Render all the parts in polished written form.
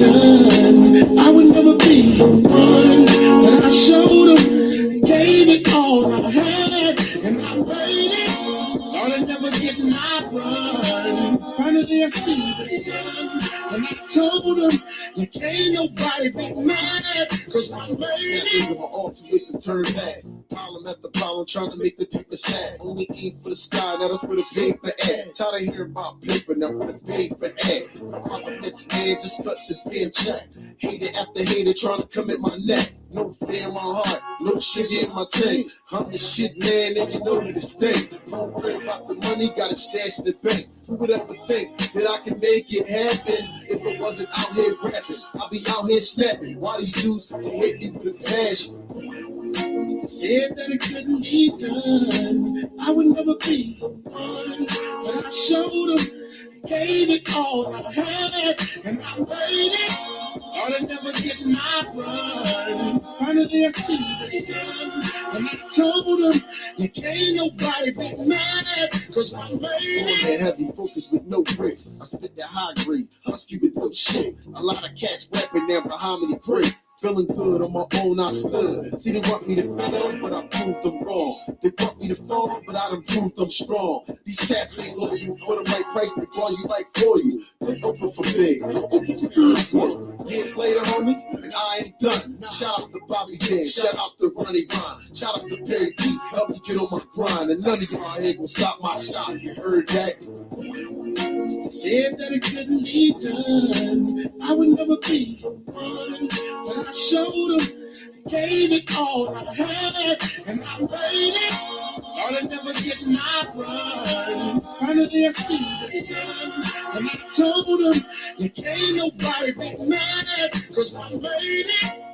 done, I would never be the one. But I showed them, gave it all I had, and I waited. Thought I'd never get my run. Finally I see the sun, and I told them, like ain't nobody be mad, cause I made it. My altar with the turn back. Problem after problem, trying to make the paper stack. Only aim for the sky, now that's where the paper at. Tired of hearing about paper, now where the paper at. I'm a bitch man, just cut the damn check. Hater after hater, trying to come at my neck. No fear in my heart, no sugar in my tank. I'm the shit man, and you know that it's thing. Don't worry about the money, got it stashed in the bank. Who would ever think that I can make it happen if I wasn't out here rapping? I'll be out here snapping. Why these dudes hit me with a passion? Said that it couldn't be done, I would never be the one. But I showed them, gave it all I had, and I waited. Thought I'd never get my run. Finally I see the sun, and I told them, like ain't nobody be mad, cause I made it. On that heavy focus with no bricks, I spit that high grade, husky with no shit. A lot of cats rapping now behind me to break. Feeling good on my own, I stood. See, they want me to fail, but I proved them wrong. They want me to fall, but I done proved them strong. These cats ain't loyal for the right price, they call you like for you. They open for big, open for big. Years later, homie, and I ain't done. Shout out to Bobby Dan, shout out to Ronnie Vine, shout out to Perry P, help me get on my grind. And none of y'all ain't gonna stop my shot, you heard that? Said that it couldn't be done, I would never be the one. But I showed them, gave it all I had, and I waited. Thought I'd never get my run. Finally I see the sun, and I told them, like ain't nobody be mad, cause I made it.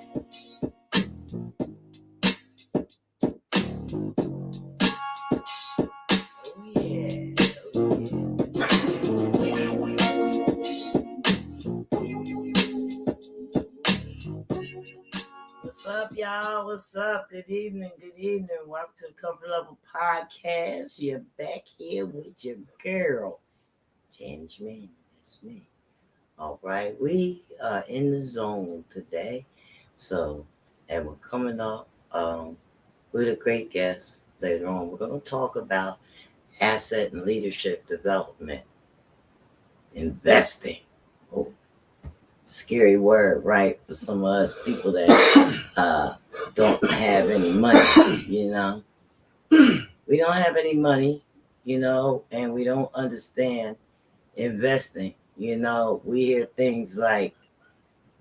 What's up, y'all? What's up? Good evening. Good evening. Welcome to the Comfort Level Podcast. You're back here with your girl, Janice Man. That's me. All right. We are in the zone today. So, and we're coming up with a great guest later on. We're going to talk about asset and leadership development, investing. Oh, scary word, right? For some of us people that don't have any money, you know. We don't have any money, you know, and we don't understand investing. You know, we hear things like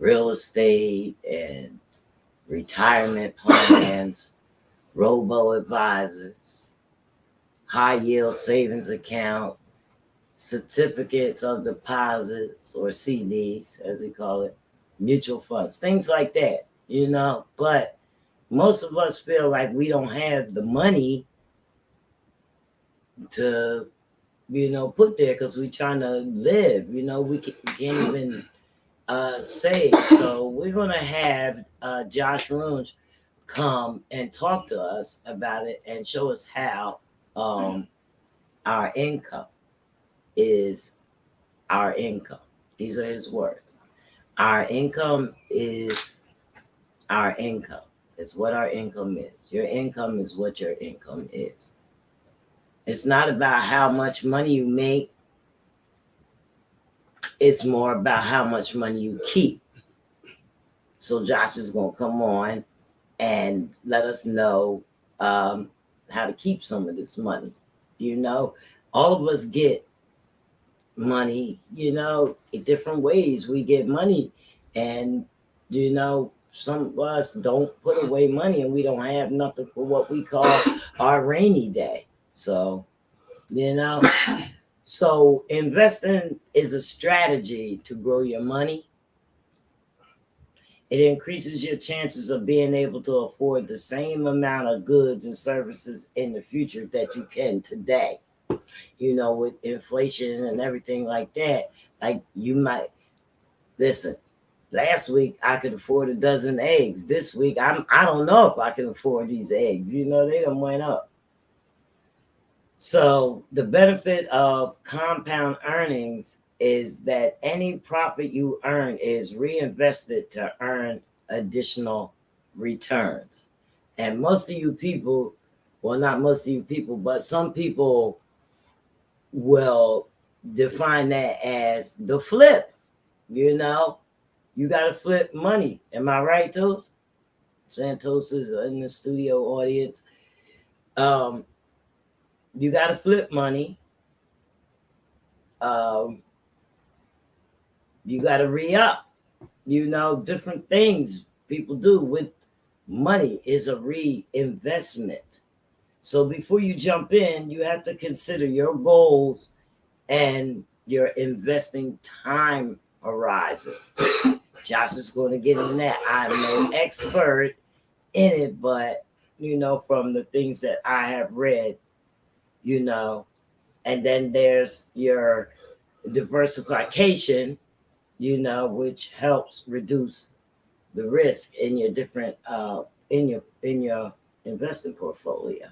real estate and retirement plans, robo-advisors, high-yield savings account, certificates of deposits or CDs, as they call it, mutual funds, things like that, you know. But most of us feel like we don't have the money to, you know, put there because we're trying to live, you know, we can't even save. So we're going to have Josh RUNGE come and talk to us about it and show us how our income is our income. These are his words. Our income is our income. It's what our income is. Your income is what your income is. It's not about how much money you make. It's more about how much money you keep. So Josh is going to come on and let us know how to keep some of this money. You know, all of us get money, you know, in different ways. We get money, and you know, some of us don't put away money, and we don't have nothing for what we call our rainy day. So, you know, so investing is a strategy to grow your money. It increases your chances of being able to afford the same amount of goods and services in the future that you can today. You know, with inflation and everything like that, like you might listen. Last week I could afford a dozen eggs. This week I don't know if I can afford these eggs. You know, they done went up. So the benefit of compound earnings is that any profit you earn is reinvested to earn additional returns. And most of you people, well, not most of you people, but some people will define that as the flip. You know, you got to flip money. Am I right, Toast? Santos is in the studio audience. Um, you got to flip money. Um, you got to re up. You know, different things people do with money is a reinvestment. So before you jump in, you have to consider your goals and your investing time horizon. Josh is going to get in that. I'm no expert in it, but you know, from the things that I have read, you know, and then there's your diversification, you know, which helps reduce the risk in your different in your investing portfolio.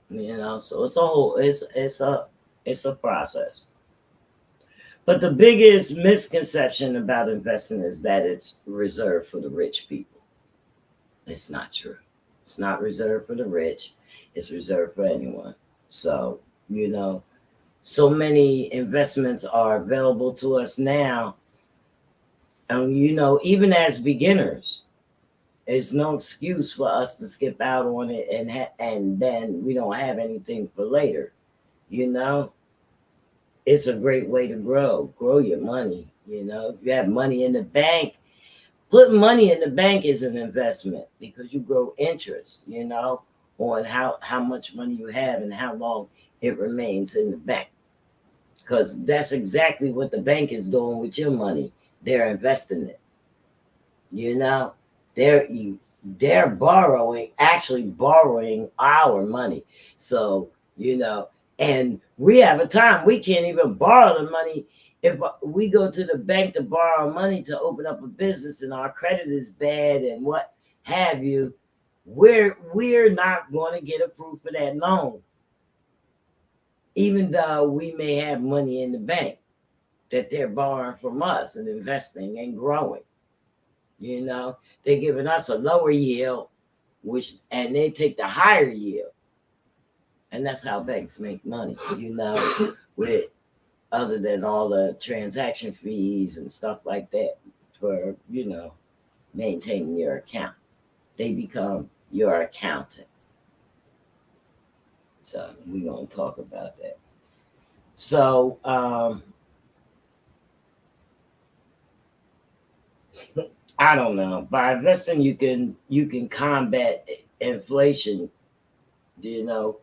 You know, so it's a whole it's a process. But the biggest misconception about investing is that it's reserved for the rich people. It's not true. It's not reserved for the rich. It's reserved for anyone. So, you know, so many investments are available to us now. And, you know, even as beginners, it's no excuse for us to skip out on it and then we don't have anything for later. You know, it's a great way to grow your money. You know, if you have money in the bank, put money in the bank is an investment because you grow interest, you know, on how much money you have and how long it remains in the bank. Because that's exactly what the bank is doing with your money. They're investing it. You know, they're borrowing, actually borrowing our money. So, you know, and we have a time we can't even borrow the money. If we go to the bank to borrow money to open up a business and our credit is bad and what have you, we're not going to get approved for that loan, even though we may have money in the bank that they're borrowing from us and investing and growing. You know, they're giving us a lower yield, which and they take the higher yield. And that's how banks make money, you know, with other than all the transaction fees and stuff like that for, you know, maintaining your account. They become your accountant. So we're gonna talk about that. So I don't know. By investing you can combat inflation, you know,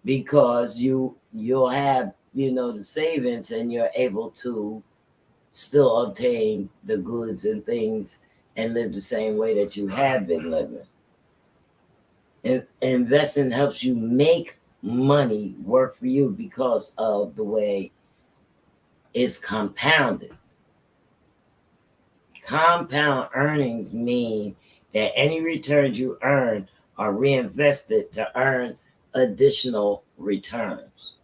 because you'll have, you know, the savings and you're able to still obtain the goods and things and live the same way that you have been living. Investing helps you make money work for you because of the way it's compounded. Compound earnings mean that any returns you earn are reinvested to earn additional returns.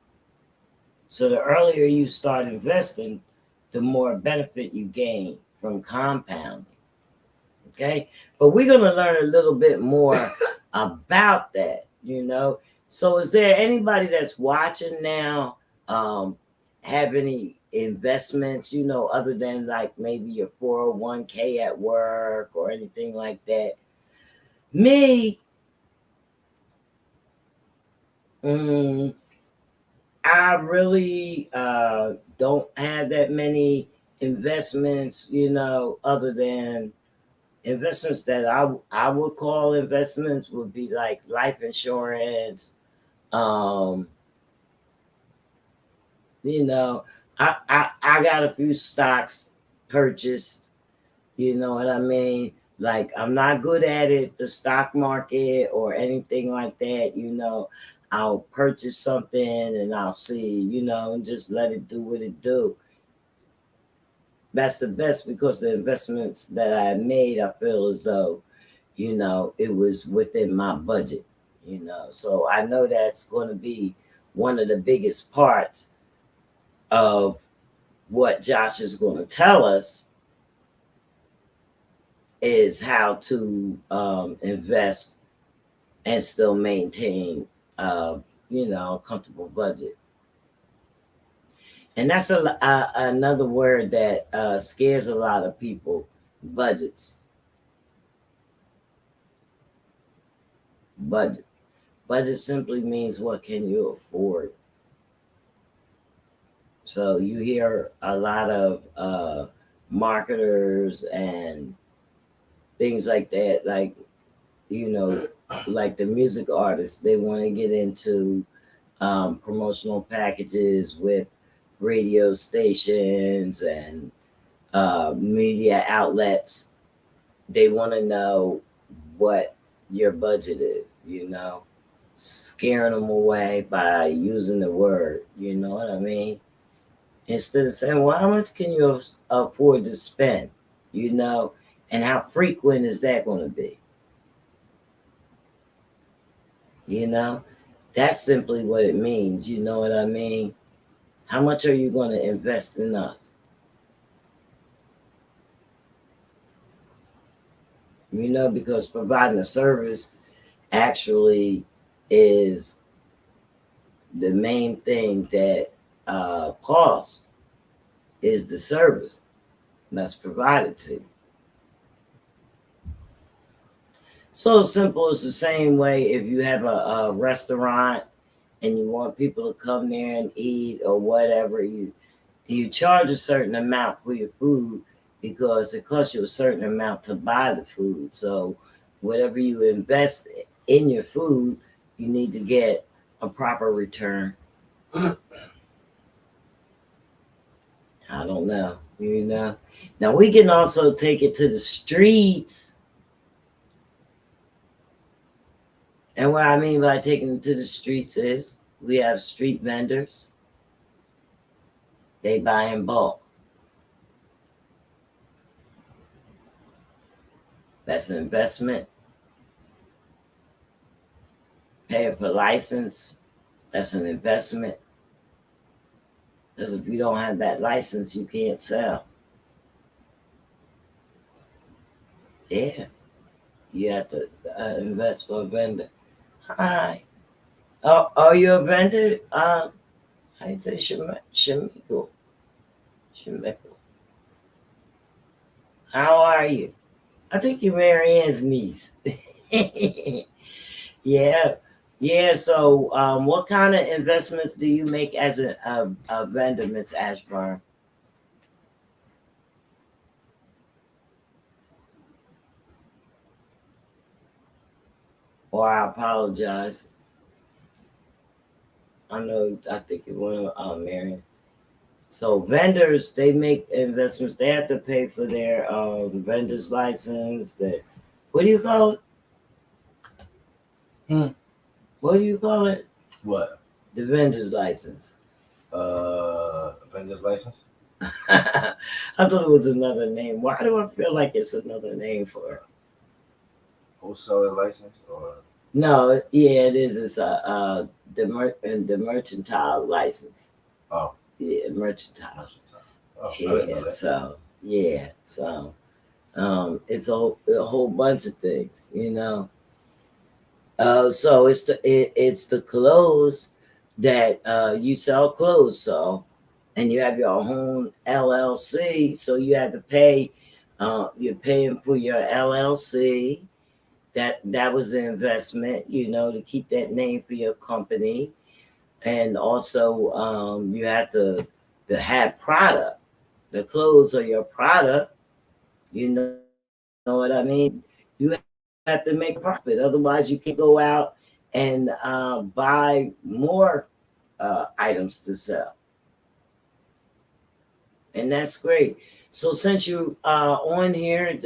So the earlier you start investing, the more benefit you gain from compounding. Okay. But we're going to learn a little bit more about that, you know. So is there anybody that's watching now have any investments, you know, other than like maybe your 401k at work or anything like that? Me, I really don't have that many investments, you know, other than investments that I would call investments would be like life insurance. Um, you know, I got a few stocks purchased, you know what I mean? Like I'm not good at it, the stock market or anything like that, you know. I'll purchase something and I'll see, you know, and just let it do what it do. That's the best because the investments that I made, I feel as though, you know, it was within my budget, you know. So I know that's going to be one of the biggest parts of what Josh is going to tell us is how to invest and still maintain, uh, a comfortable budget. And that's another word that scares a lot of people: budgets. Budget. Budget simply means what can you afford. So you hear a lot of marketers and things like that, like, you know, like the music artists, they want to get into promotional packages with radio stations and media outlets. They want to know what your budget is, scaring them away by using the word, you know what I mean? Instead of saying, well, how much can you afford to spend, you know, and how frequent is that going to be? You know, that's simply what it means. You know what I mean? How much are you going to invest in us? Because providing a service actually is the main thing that costs is the service that's provided to you. So simple. It's the same way if you have a restaurant and you want people to come there and eat or whatever, you charge a certain amount for your food because it costs you a certain amount to buy the food. So whatever you invest in your food, you need to get a proper return. I don't know. Now we can also take it to the streets. And what I mean by taking it to the streets is we have street vendors. They buy in bulk. That's an investment. Paying for license, that's an investment. Because if you don't have that license, you can't sell. Yeah, you have to invest for a vendor. Hi. Oh, are you a vendor? I say Shamiko. Shamiko. How are you? I think you're Mary Ann's niece. Yeah. Yeah. So, what kind of investments do you make as a vendor, Miss Ashburn? Or I apologize. I know. I think you want to, Marion. So vendors, they make investments. They have to pay for their vendor's license. That what do you call it? Hmm. What do you call it? What? The vendor's license. Vendor's license. I thought it was another name. Why do I feel like it's another name for it? Wholesaler license or No, yeah, it is. It's the mercantile license. oh, Yeah, mercantile. oh, I didn't know Yeah, that. it's a whole bunch of things. So it's the clothes that you sell clothes, so, and you have your own LLC, so you have to pay. You're paying for your LLC. That was an investment, to keep that name for your company, and also you have to have product. The clothes are your product. You know what I mean? You have to make a profit. Otherwise, you can't go out and buy more items to sell. And that's great. So since you on here,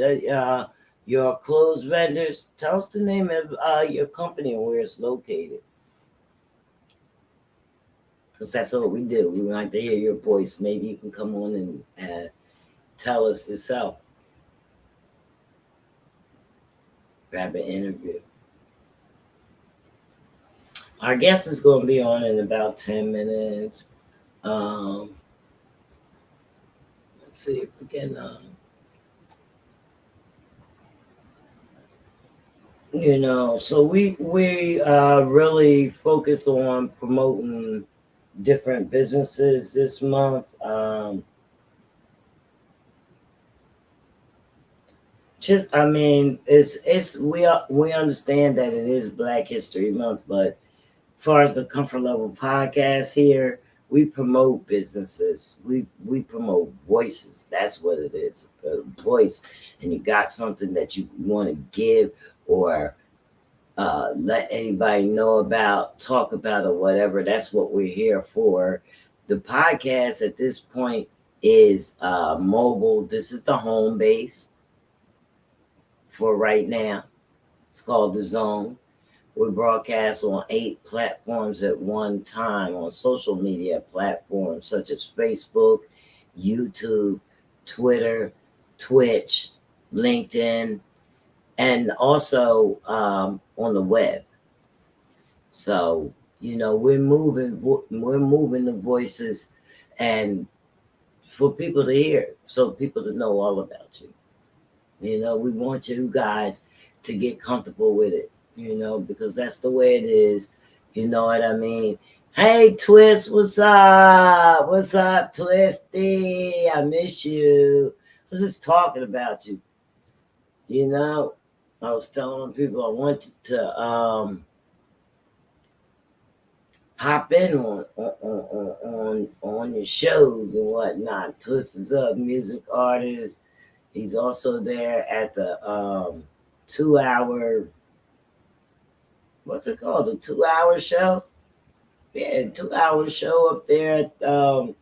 your clothes vendors, tell us the name of your company and where it's located. Because that's what we do. We like to hear your voice. Maybe you can come on and tell us yourself. Grab an interview. Our guest is going to be on in about 10 minutes. Um, see if we can, so we really focus on promoting different businesses this month. Just, I mean, we understand that it is Black History Month, but as far as the Comfort Level podcast here, we promote businesses. We promote voices. That's what it is. A voice, and you got something that you want to give or let anybody know about, talk about, or whatever. That's what we're here for. The podcast at this point is mobile. This is the home base for right now. It's called The Zone. We broadcast on 8 platforms at one time on social media platforms such as Facebook, YouTube, Twitter, Twitch, LinkedIn, and also on the web. So, we're moving the voices and for people to hear, so people to know all about you. We want you guys to get comfortable with it, because that's the way it is. You know what I mean? Hey, Twist, what's up? What's up, Twisty? I miss you. I was just talking about you. I was telling people I want you to hop in on your shows and whatnot. Twist is a music artist. He's also there at the 2-hour, what's it called? The 2-hour show? Yeah, 2-hour show up there at the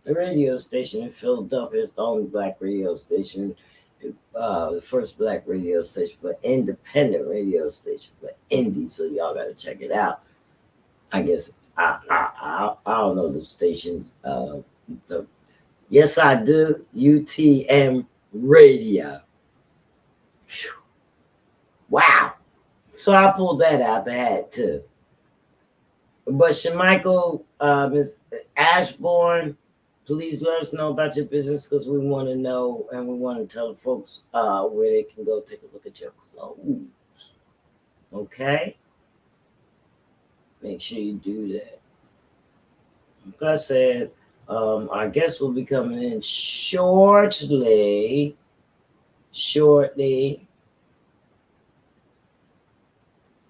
radio station in Philadelphia. It's the only Black radio station, the first Black radio station, but independent radio station, but indie. So y'all gotta check it out. I guess I don't know the stations. Yes, I do. UTM Radio. Whew. Wow. So I pulled that out the hat too. But Shamichael, Ms. Ashbourne, please let us know about your business because we want to know and we want to tell the folks where they can go take a look at your clothes. Okay? Make sure you do that. Like I said, our guest will be coming in shortly.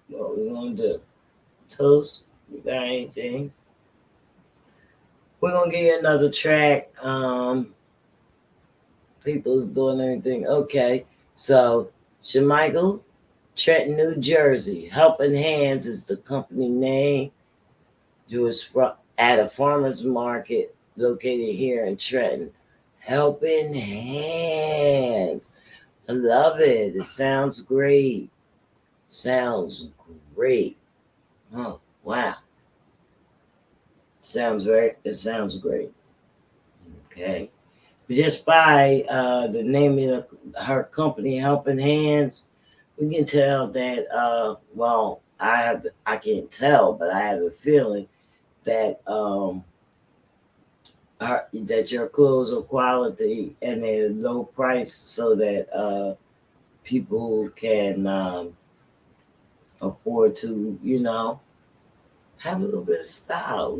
What we gonna do? Toast? You got anything? We're gonna give you another track. People's doing everything. Okay, so Shamichael, Trenton, New Jersey. Helping Hands is the company name. At a farmer's market located here in Trenton. Helping Hands. I love it. It sounds great. Oh, wow. It sounds great. Okay. Just by the name of her company, Helping Hands, we can tell that, I can't tell, but I have a feeling that that your clothes are quality and they're low price so that people can afford to, have a little bit of style,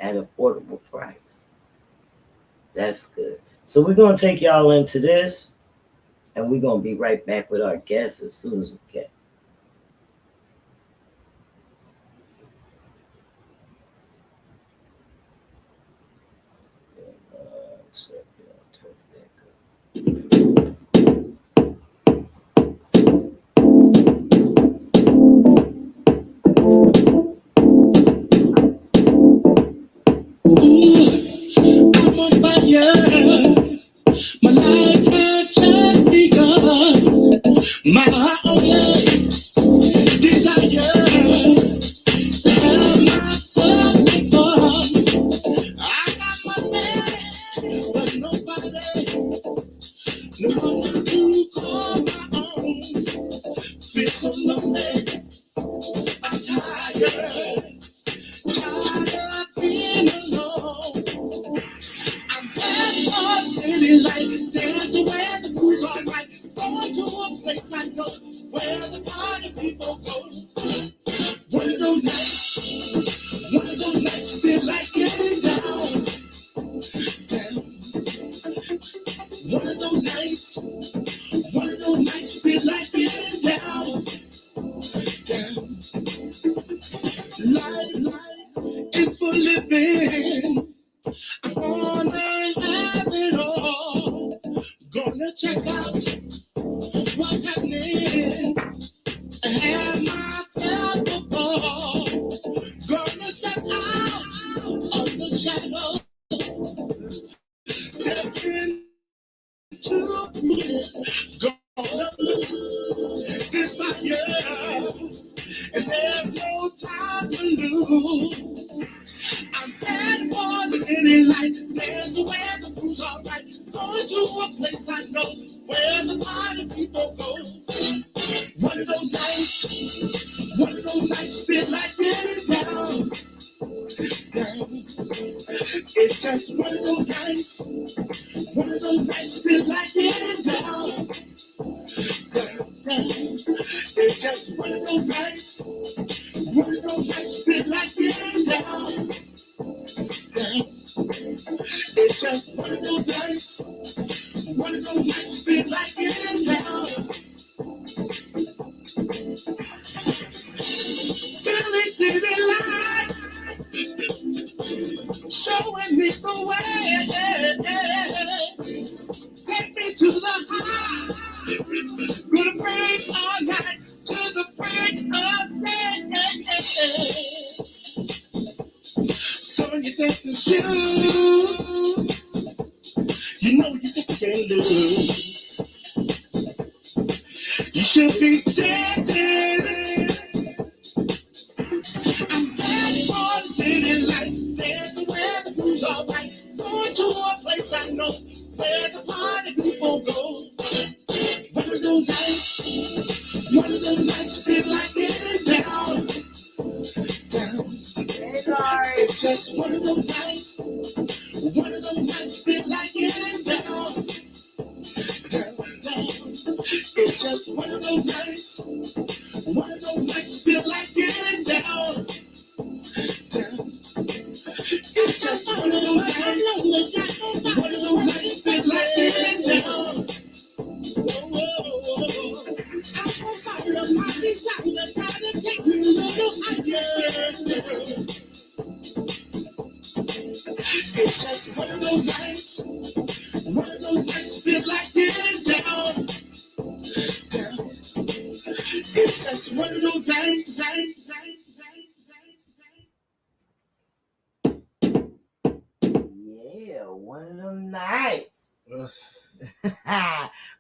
at affordable price. That's good. So we're going to take y'all into this and we're going to be right back with our guests as soon as we can. I'm on fire. My life has just begun. My only those nights, one of those nights feel like getting down. One of those nights, one of those nights feel like getting down. Life is for living. I wanna have it all. Gonna check out what's happening. Have myself a ball. Gonna step out of the shadow. Step into gonna lose this fire. And there's no time to lose. I'm heading for the city light. There's where the crew's alright. Going to a place I know where the party people go. One of those nights feel like getting down. It's just one of those nights. One of those nights feel like getting down. It's just one of those nights. One of those nights feel like getting down. It's just one of those nights. One of those nights feel like getting down. Philly city lights showing me the way. Take me to the high. Gonna bring all night to the break of day. So when you dancing shoes, you know you just can't lose. You should be dancing. I'm heading for the city light. Dancing where the crew's alright. Going to a place I know where the party people go. One of those nights feel like getting down. It's just one of those nights. One of those nights feel like getting down. It's just one of those nights. One of those nights feel like getting down. It's just one of those nights. One of those nights feel like getting down. I'm gonna follow my desire, gotta take me a little higher. It's just one of those nights. One of those nights feel like getting down. It's just one of those nights. Yeah, one of them nights.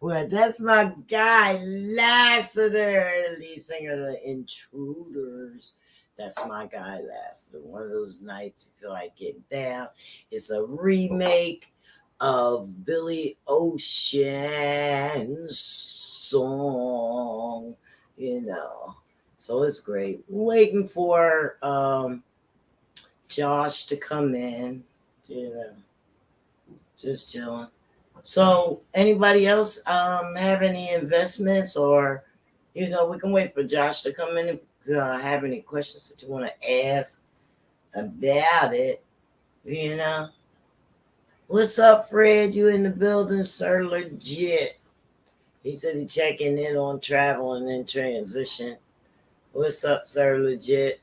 Well, that's my guy, Lassiter, lead singer of the Intruders. That's my guy, Lassiter. One of those nights you feel like getting down. It's a remake of Billy Ocean's song, So it's great. Waiting for Josh to come in, just chilling. So anybody else have any investments, or we can wait for Josh to come in if have any questions that you want to ask about it. What's up, Fred? You in the building, sir? Legit. He said he checking in on travel and in transition. What's up, sir? Legit.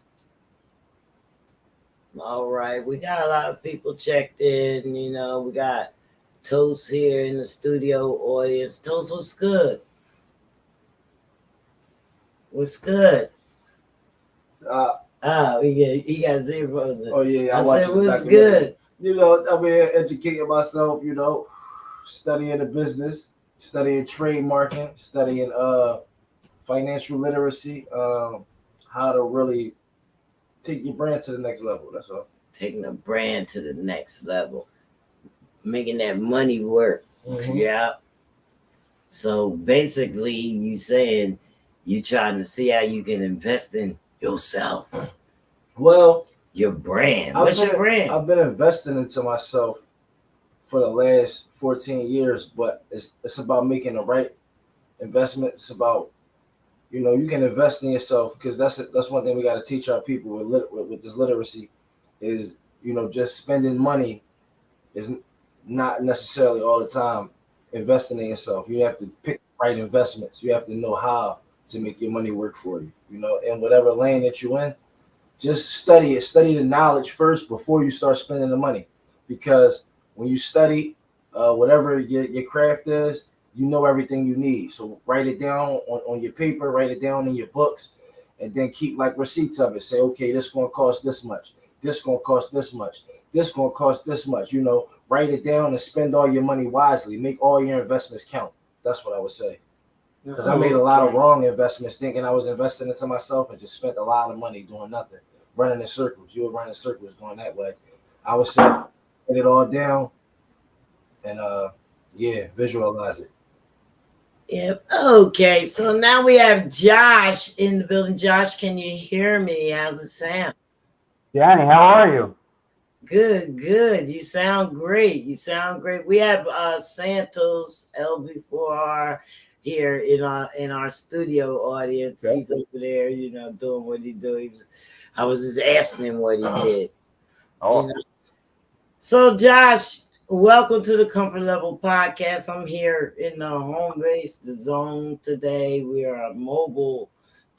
All right, we got a lot of people checked in. We got Toast here in the studio audience. Toast, what's good? What's good? He got zero. Oh yeah, I said, what's good? I'm here educating myself. Studying the business, studying trademarking, studying financial literacy, how to really take your brand to the next level. That's all. Taking the brand to the next level, making that money work. Mm-hmm. Yeah. So basically, you saying you trying to see how you can invest in yourself. Well, your brand. What's your brand? I've been investing into myself for the last 14 years, but it's about making the right investment. It's about you know, you can invest in yourself, because that's one thing we got to teach our people with this literacy is, you know, just spending money is not necessarily all the time investing in yourself. You have to pick the right investments. You have to know how to make your money work for you. You know, in whatever lane that you're in, just study it. Study the knowledge first before you start spending the money, because when you study whatever your craft is, you know everything you need. So write it down on your paper, write it down in your books, and then keep like receipts of it. Say, okay, this going to cost this much. This going to cost this much. This going to cost this much. You know, write it down and spend all your money wisely. Make all your investments count. That's what I would say. Because I made a lot of wrong investments thinking I was investing into myself and just spent a lot of money doing nothing, running in circles. You were running circles going that way. I would say, write it all down and yeah, visualize it. Yep. Okay. So now we have Josh in the building. Josh, can you hear me? How's it sound? Danny, how are you? Good, good. You sound great. You sound great. We have Santos LB4R here in our studio audience. Okay. He's over there, you know, doing what he do. I was just asking him what he did. Oh, You know? So, Josh, welcome to the Comfort Level Podcast. I'm here in the home base, the zone today. We are a mobile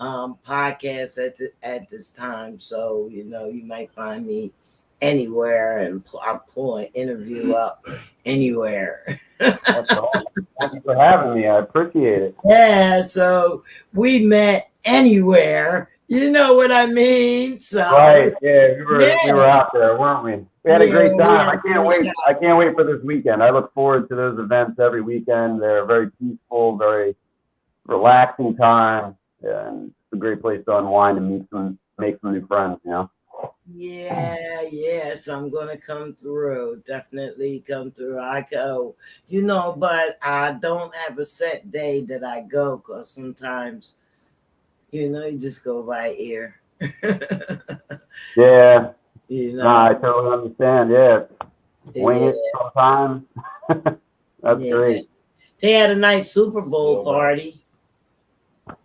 podcast at this time, so you know you might find me anywhere, and I'll pull an interview up anywhere. that's awesome. Thank you for having me. I appreciate it. Yeah, so we met anywhere. You know what I mean? So Right. Yeah, we yeah. were out there, weren't we? We had a Yeah, great we time. had I a can't great wait. time. I can't wait for this weekend. I look forward to those events every weekend. They're very peaceful, very relaxing time, and it's a great place to unwind and make some new friends. You know. Yeah, yes, I'm gonna come through. Definitely come through. I go, you know, but I don't have a set day that I go because sometimes, you know, you just go by ear. Yeah. You No, I know, totally understand. Yeah. Wing yeah, it sometimes. That's yeah. great. They had a nice Super Bowl party.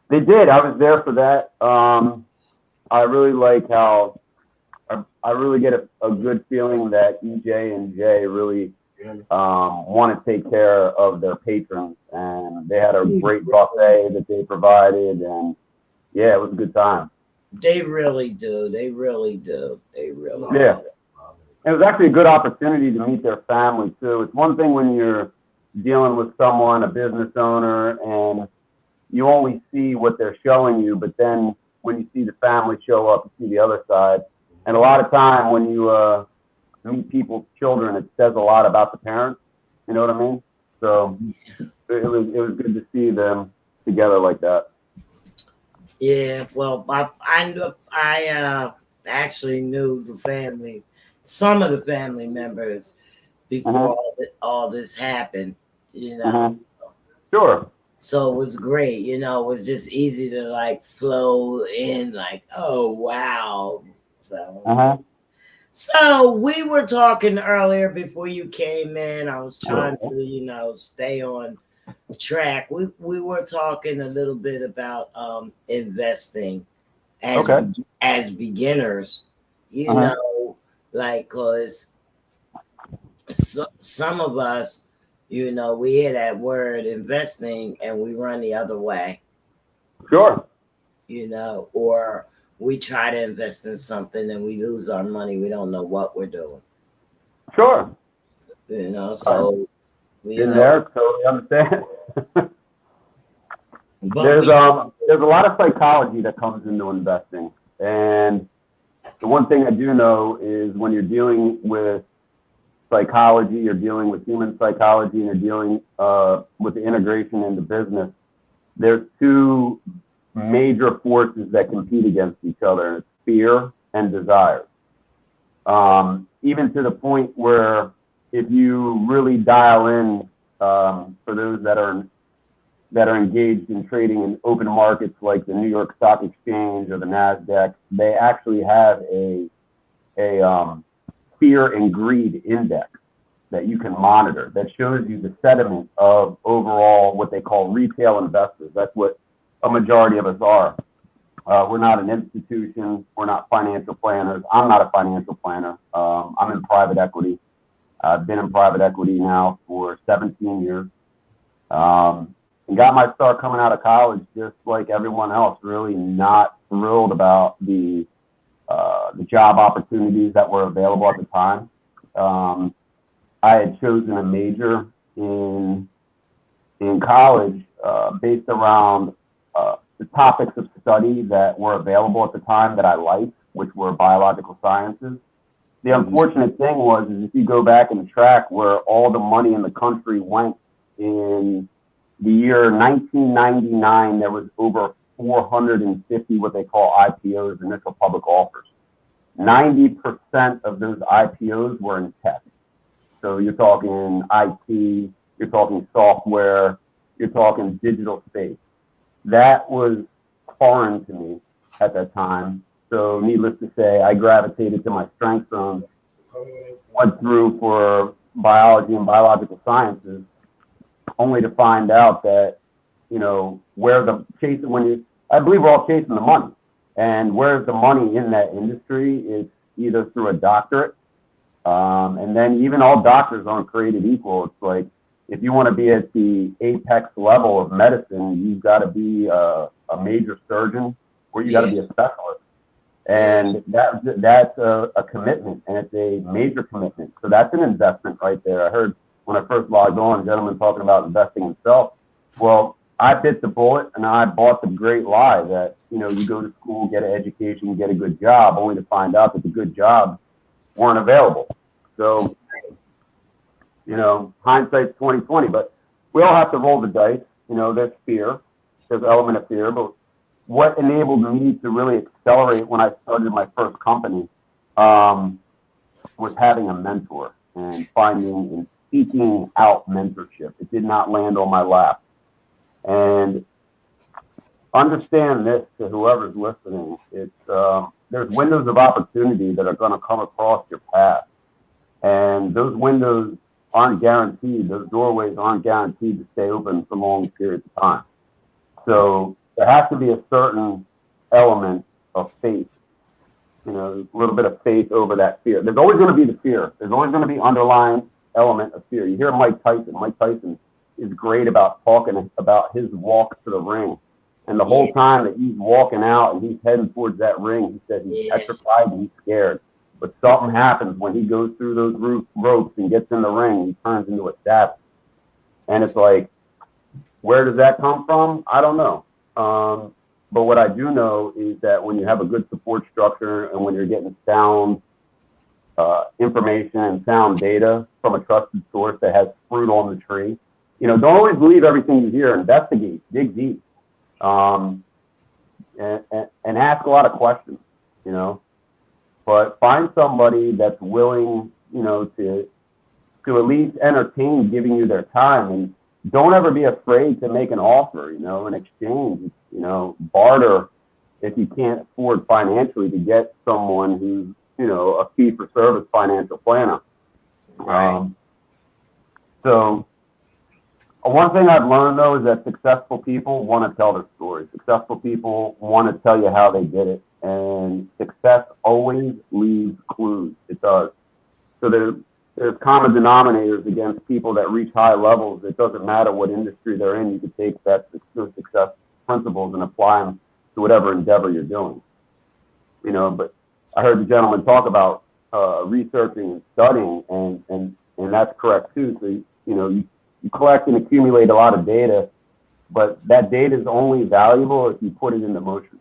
They did. I was there for that. I really like how I really get a good feeling that EJ and Jay really want to take care of their patrons, and they had a great buffet that they provided, and yeah, it was a good time. They really do. They really do. They really Yeah. do. It was actually a good opportunity to meet their family too. It's one thing when you're dealing with someone, a business owner, and you only see what they're showing you, but then when you see the family show up, you see the other side. And a lot of time when you meet people's children, it says a lot about the parents. You know what I mean? So it was good to see them together like that. Yeah, well, I actually knew the family, some of the family members before all this happened, you know. Sure. So it was great, you know. It was just easy to like flow in, like, oh wow. So we were talking earlier before you came in. I was trying to, you know, stay on track. We were talking a little bit about investing as beginners, you know, like because some of us, you know, we hear that word investing and we run the other way. Sure. You know, or we try to invest in something and we lose our money. We don't know what we're doing. Sure. You know, so there, totally understand. There's a lot of psychology that comes into investing, and the one thing I do know is when you're dealing with psychology, you're dealing with human psychology, and you're dealing with the integration into business. There's two major forces that compete against each other, and it's fear and desire. Even to the point where if you really dial in, for those that are engaged in trading in open markets like the New York Stock Exchange or the NASDAQ, they actually have a fear and greed index that you can monitor that shows you the sentiment of overall what they call retail investors. That's what a majority of us are. We're not an institution. We're not financial planners. I'm not a financial planner. I'm in private equity. I've been in private equity now for 17 years. And got my start coming out of college just like everyone else, really not thrilled about the job opportunities that were available at the time. I had chosen a major in college based around the topics of study that were available at the time that I liked, which were biological sciences. The unfortunate thing was, is if you go back and track where all the money in the country went in the year 1999, there was over 450 what they call IPOs, initial public offers. 90% of those IPOs were in tech. So you're talking IT, you're talking software, you're talking digital space. That was foreign to me at that time. So needless to say, I gravitated to my strength zones, went through for biology and biological sciences, only to find out that, you know, where the chasing, I believe we're all chasing the money. And where's the money in that industry is either through a doctorate, and then even all doctors aren't created equal. It's like, if you want to be at the apex level of medicine, you've got to be a major surgeon, or you got to be a specialist. And that's a commitment, and it's a major commitment. So that's an investment right there. I heard when I first logged on, a gentleman talking about investing in self. Well, I bit the bullet, and I bought the great lie that, you know, you go to school, get an education, get a good job, only to find out that the good jobs weren't available. So, you know, hindsight's 20/20, but we all have to roll the dice. You know, there's fear, there's an element of fear, but what enabled me to really accelerate when I started my first company was having a mentor and finding and seeking out mentorship. It did not land on my lap. And understand this to whoever's listening, it's there's windows of opportunity that are going to come across your path. And those windows aren't guaranteed. Those doorways aren't guaranteed to stay open for long periods of time. So there has to be a certain element of faith, you know, a little bit of faith over that fear. There's always going to be the fear. There's always going to be underlying element of fear. You hear Mike Tyson. Mike Tyson is great about talking about his walk to the ring. And the whole time that he's walking out and he's heading towards that ring, he said he's petrified and he's scared. But something happens when he goes through those ropes and gets in the ring. He turns into a savage. And it's like, where does that come from? I don't know. But what I do know is that when you have a good support structure and when you're getting sound information and sound data from a trusted source that has fruit on the tree, you know, don't always believe everything you hear. Investigate, dig deep, and ask a lot of questions, you know. But find somebody that's willing, you know, to at least entertain giving you their time, and don't ever be afraid to make an offer, you know, an exchange, you know, barter if you can't afford financially to get someone who's, you know, a fee-for-service financial planner. Right. So one thing I've learned, though, is that successful people want to tell their story. Successful people want to tell you how they did it. And success always leaves clues. It does. So there's common denominators against people that reach high levels. It doesn't matter what industry they're in. You can take that success principles and apply them to whatever endeavor you're doing. You know, but I heard the gentleman talk about researching and studying, and that's correct too. So, you know, you collect and accumulate a lot of data, but that data is only valuable if you put it into motion.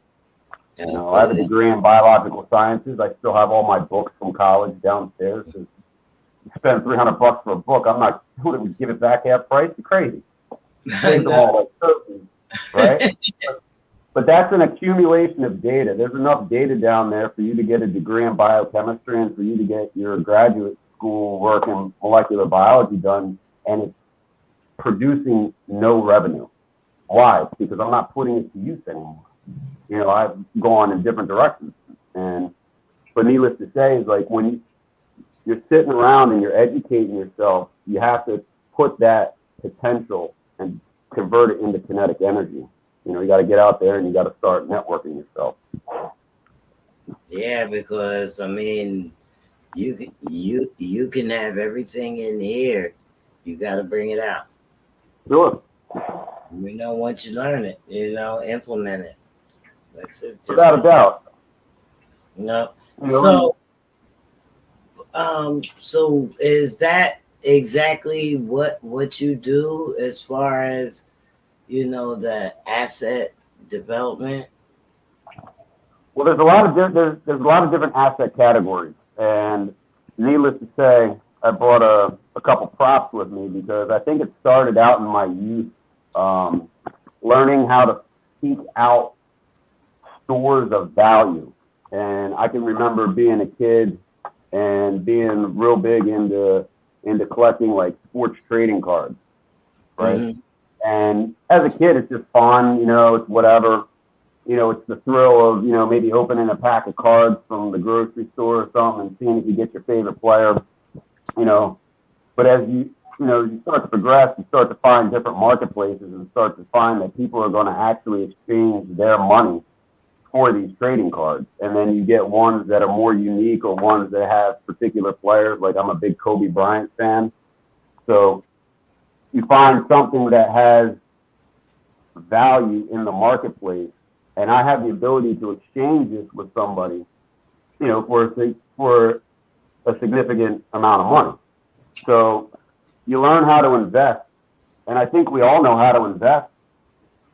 You know, I have a degree in biological sciences. I still have all my books from college downstairs. So you spend $300 for a book, I'm not going to give it back half price. You're crazy. Take them all like turkeys, right? But that's an accumulation of data. There's enough data down there for you to get a degree in biochemistry and for you to get your graduate school work in molecular biology done, and it's producing no revenue. Why? Because I'm not putting it to use anymore. You know, I've gone in different directions. But needless to say, is like when you're sitting around and you're educating yourself, you have to put that potential and convert it into kinetic energy. You know, you got to get out there and you got to start networking yourself. Yeah, because I mean, you can have everything in here. You got to bring it out. Sure. You know, once you learn it, you know, implement it. That's it. Just Without a doubt. you know. You know, So is that exactly what you do as far as you know the asset development? well, there's a lot of there's a lot of different asset categories, and needless to say, I brought a couple props with me because I think it started out in my youth, learning how to seek out stores of value. And I can remember being a kid and being real big into collecting like sports trading cards, right? Mhm. And as a kid, it's just fun, you know, it's whatever. You know, it's the thrill of, you know, maybe opening a pack of cards from the grocery store or something and seeing if you get your favorite player, you know. But as you know, you start to progress, you start to find different marketplaces and start to find that people are going to actually exchange their money for these trading cards. And then you get ones that are more unique or ones that have particular players. Like I'm a big Kobe Bryant fan. So you find something that has value in the marketplace, and I have the ability to exchange this with somebody, you know, for a significant amount of money. So you learn how to invest, and I think we all know how to invest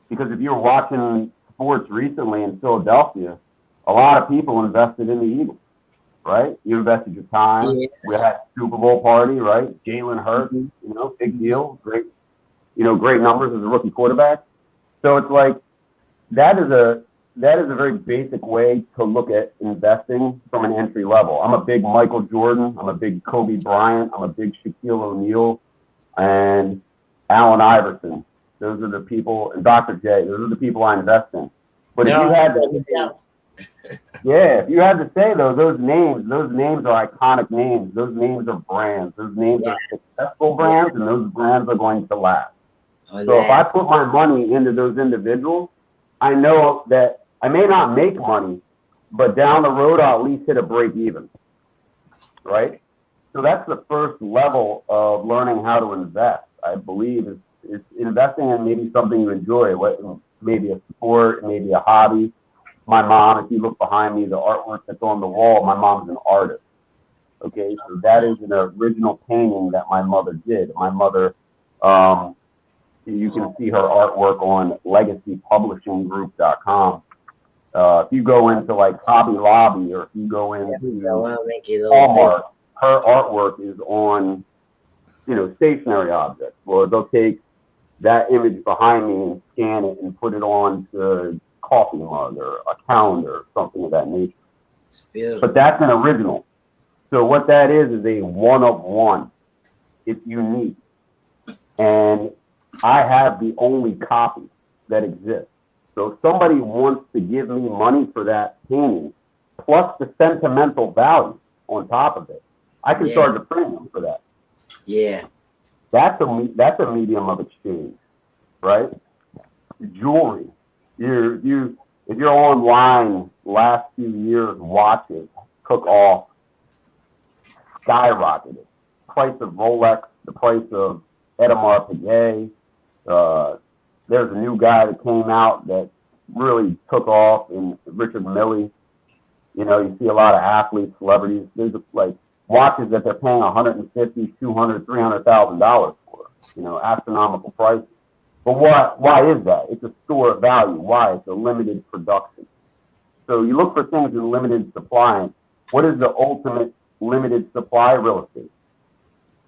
because if you're watching sports recently in Philadelphia, a lot of people invested in the Eagles, right? You invested your time. Yeah. We had a Super Bowl party, right? Jalen Hurts, Mhm. you know, big deal, great, you know, great numbers as a rookie quarterback. So it's like that is a very basic way to look at investing from an entry level. I'm a big Michael Jordan. I'm a big Kobe Bryant. I'm a big Shaquille O'Neal and Allen Iverson. Those are the people, and Dr. J. Those are the people I invest in. But if you No, had to, yeah, if you had to say though, those names are iconic names. Those names are brands. Those names yes. are successful brands, and those brands are going to last. Oh, So if I last. put my money into those individuals, I know that I may not make money, but down the road I'll at least hit a break even, right? So that's the first level of learning how to invest. I believe is investing in maybe something you enjoy, maybe a sport, maybe a hobby. My mom, if you look behind me, the artwork that's on the wall, my mom's an artist. Okay, so that is an original painting that my mother did. My mother, you can see her artwork on legacypublishinggroup.com. If you go into like Hobby Lobby or if you go into Walmart, her artwork is on, you know, stationary objects. Or they'll take that image behind me and scan it and put it on to coffee mug or a calendar or something of that nature. But that's an original. So what that is a one of one. It's unique. And I have the only copy that exists. So if somebody wants to give me money for that painting, plus the sentimental value on top of it, I can charge a premium for that. Yeah. That's a medium of exchange, right? Jewelry. If you're online, last few years, watches took off, skyrocketed. Price of Rolex, the price of Audemars Piguet. There's a new guy that came out that really took off in Richard Mille. You know, you see a lot of athletes, celebrities. There's like watches that they're paying $150,000, $200,000, $300,000 for. You know, astronomical prices. But why is that? It's a store of value. Why? It's a limited production. So you look for things in limited supply. What is the ultimate limited supply? Real estate.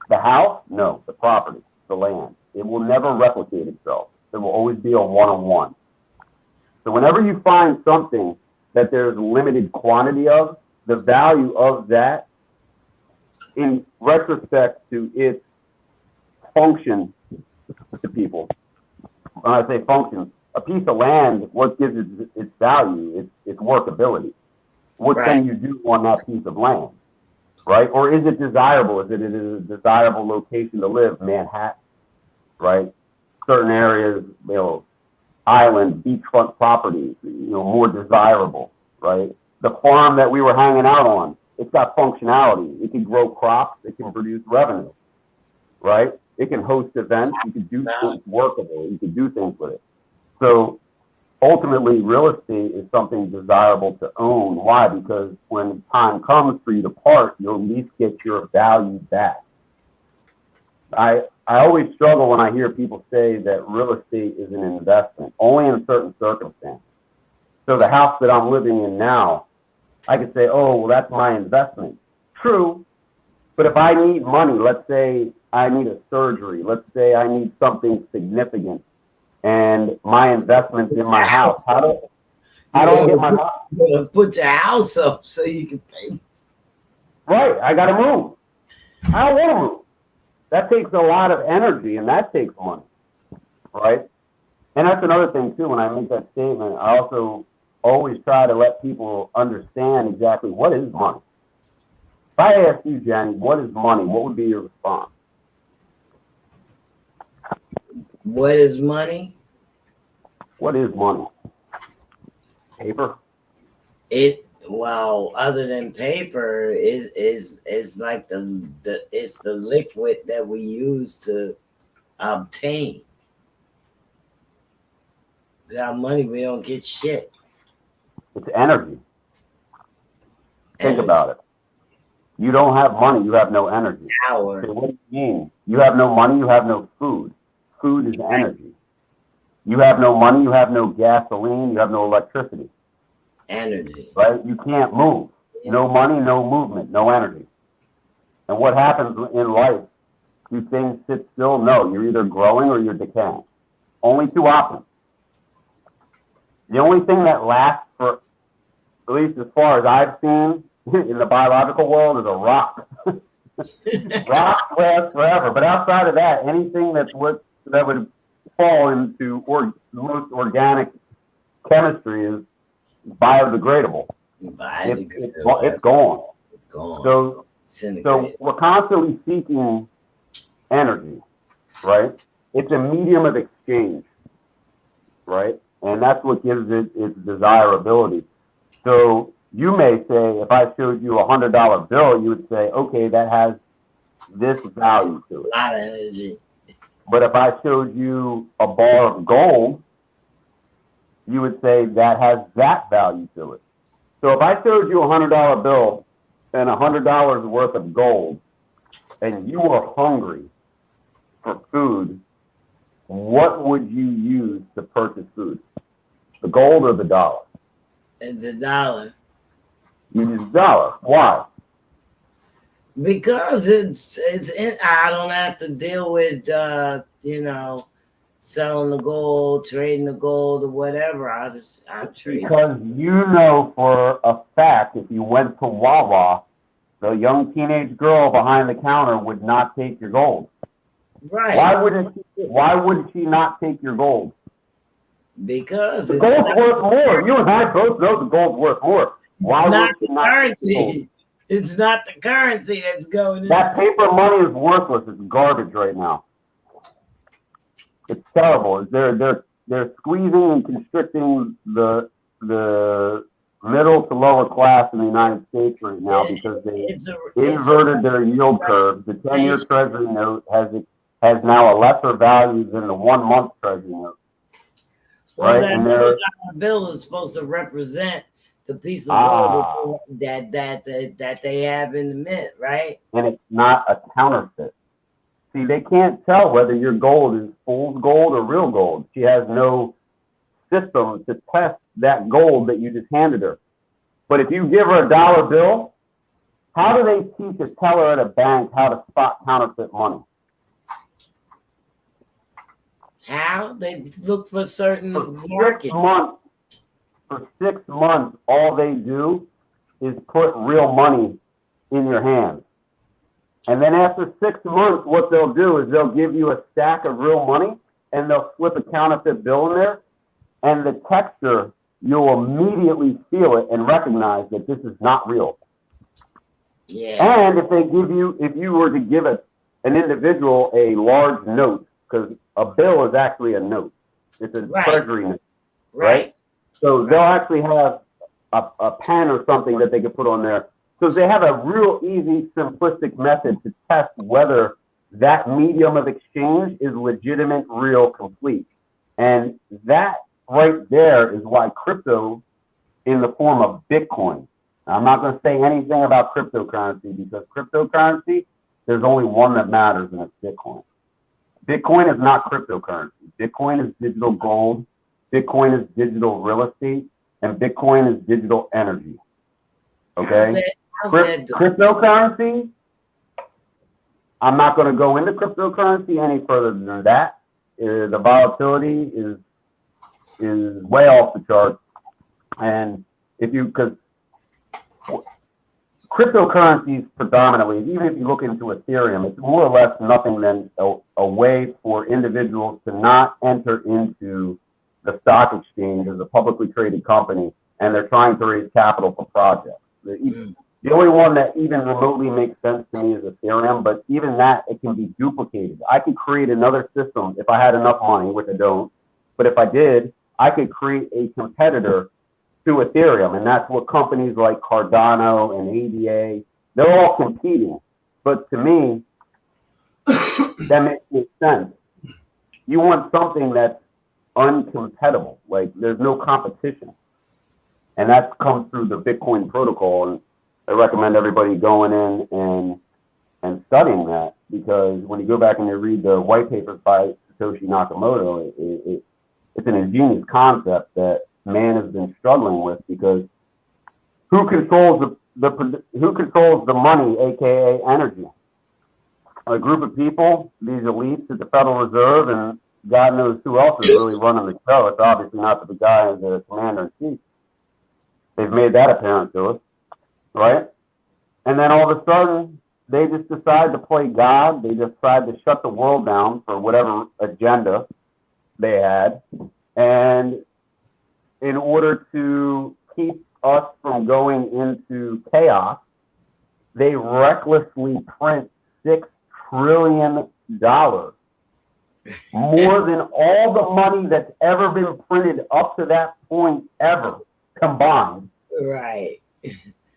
The house? No, the property, the land. It will never replicate itself. There will always be a one-on-one. So whenever you find something that there's limited quantity of, the value of that in retrospect to its function to people. When I say function, a piece of land, what gives it its value? It's workability. What can you do on that piece of land, right? Or is it desirable? Is it a desirable location to live? Manhattan, right? Certain areas, you know, island beachfront properties, more desirable, right? The farm that we were hanging out on, it's got functionality. It can grow crops. It can produce revenue, right? It can host events. You can do things workable. You can do things with it. So ultimately, real estate is something desirable to own. Why? Because when time comes for you to part, you'll at least get your value back. I always struggle when I hear people say that real estate is an investment, only in certain circumstances. So the house that I'm living in now, I could say, oh, well, that's my investment. True. But if I need money, let's say I need a surgery, let's say I need something significant, and my investment's in my house, how do I get my house? You gotta put your house up so you can pay. Right, I gotta move. I don't want to move. That takes a lot of energy, and that takes money, right? And that's another thing too. When I make that statement, I also always try to let people understand exactly what is money. If I ask you, Jenny, what is money, what would be your response? What is money? What is money? Paper? Well, other than paper, is like it's the liquid that we use to obtain. Without money, we don't get shit. It's energy. Think about it. You don't have money, you have no energy. Power. So what do you mean? You have no money, you have no food. Food is energy. You have no money, you have no gasoline, you have no electricity. Energy. Right? You can't move. No money, no movement, no energy. And what happens in life? Do things sit still? No, you're either growing or you're decaying. Only two options. The only thing that lasts for, at least as far as I've seen in the biological world, is a rock. Rock lasts forever. But outside of that, anything that would fall into most organic chemistry is biodegradable. It's gone. It's gone. So we're constantly seeking energy, right? It's a medium of exchange, right? And that's what gives it its desirability. So you may say, if I showed you $100 bill, you would say, okay, that has this value to it. A lot of energy. But if I showed you a bar of gold, you would say that has that value to it. So if I showed you a $100 bill and $100 worth of gold, and you were hungry for food, what would you use to purchase food? The gold or the dollar? And the dollar. You use dollar. Why? Because I don't have to deal with selling the gold, trading the gold, or whatever. I trade. Because you know for a fact, if you went to Wawa, the young teenage girl behind the counter would not take your gold. Right. Why would she not take your gold? Because the gold's worth more. You and I both know the gold's worth more. Why would she not currency? Take the gold? It's not the currency that's going in. That paper money is worthless. It's garbage right now. It's terrible. They're squeezing and constricting the middle to lower class in the United States right now because they inverted their yield curve. The 10-year Treasury note has now a lesser value than the 1-month Treasury note. Well, right? that bill is supposed to represent the piece of gold that they have in the mint, right? And it's not a counterfeit. See, they can't tell whether your gold is fool's gold or real gold. She has no system to test that gold that you just handed her. But if you give her a dollar bill, how do they teach a teller at a bank how to spot counterfeit money? How? They look for certain markets. For 6 months, all they do is put real money in your hands. And then after 6 months, what they'll do is they'll give you a stack of real money and they'll slip a counterfeit bill in there. And the texture, you'll immediately feel it and recognize that this is not real. Yeah. And if you were to give an individual a large note, because a bill is actually a note, It's a Right. treasury note, Right. So they'll actually have a pen or something that they can put on there. So they have a real easy, simplistic method to test whether that medium of exchange is legitimate, real, complete. And that right there is why crypto in the form of Bitcoin. Now, I'm not going to say anything about cryptocurrency because cryptocurrency, there's only one that matters, and it's Bitcoin. Bitcoin is not cryptocurrency. Bitcoin is digital gold. Bitcoin is digital real estate, and Bitcoin is digital energy. Okay? Cryptocurrency, I'm not going to go into cryptocurrency any further than that. The volatility is way off the charts. And because cryptocurrencies predominantly, even if you look into Ethereum, it's more or less nothing than a way for individuals to not enter into the stock exchange as a publicly traded company, and they're trying to raise capital for projects. The only one that even remotely makes sense to me is Ethereum, but even that, it can be duplicated. I could create another system if I had enough money, which I don't, but if I did, I could create a competitor to Ethereum, and that's what companies like Cardano and ADA, they're all competing. But to me, that makes sense. You want something that's uncompetitive, like there's no competition. And that comes through the Bitcoin protocol, and I recommend everybody going in and studying that, because when you go back and you read the white papers by Satoshi Nakamoto, it's an ingenious concept that man has been struggling with, because who controls the money, aka energy? A group of people, these elites at the Federal Reserve, and God knows who else is really running the show. It's obviously not the guy, the commander-in-chief. They've made that apparent to us, right? And then all of a sudden, they just decide to play God. They decide to shut the world down for whatever agenda they had. And in order to keep us from going into chaos, they recklessly print $6 trillion, more than all the money that's ever been printed up to that point ever combined. Right.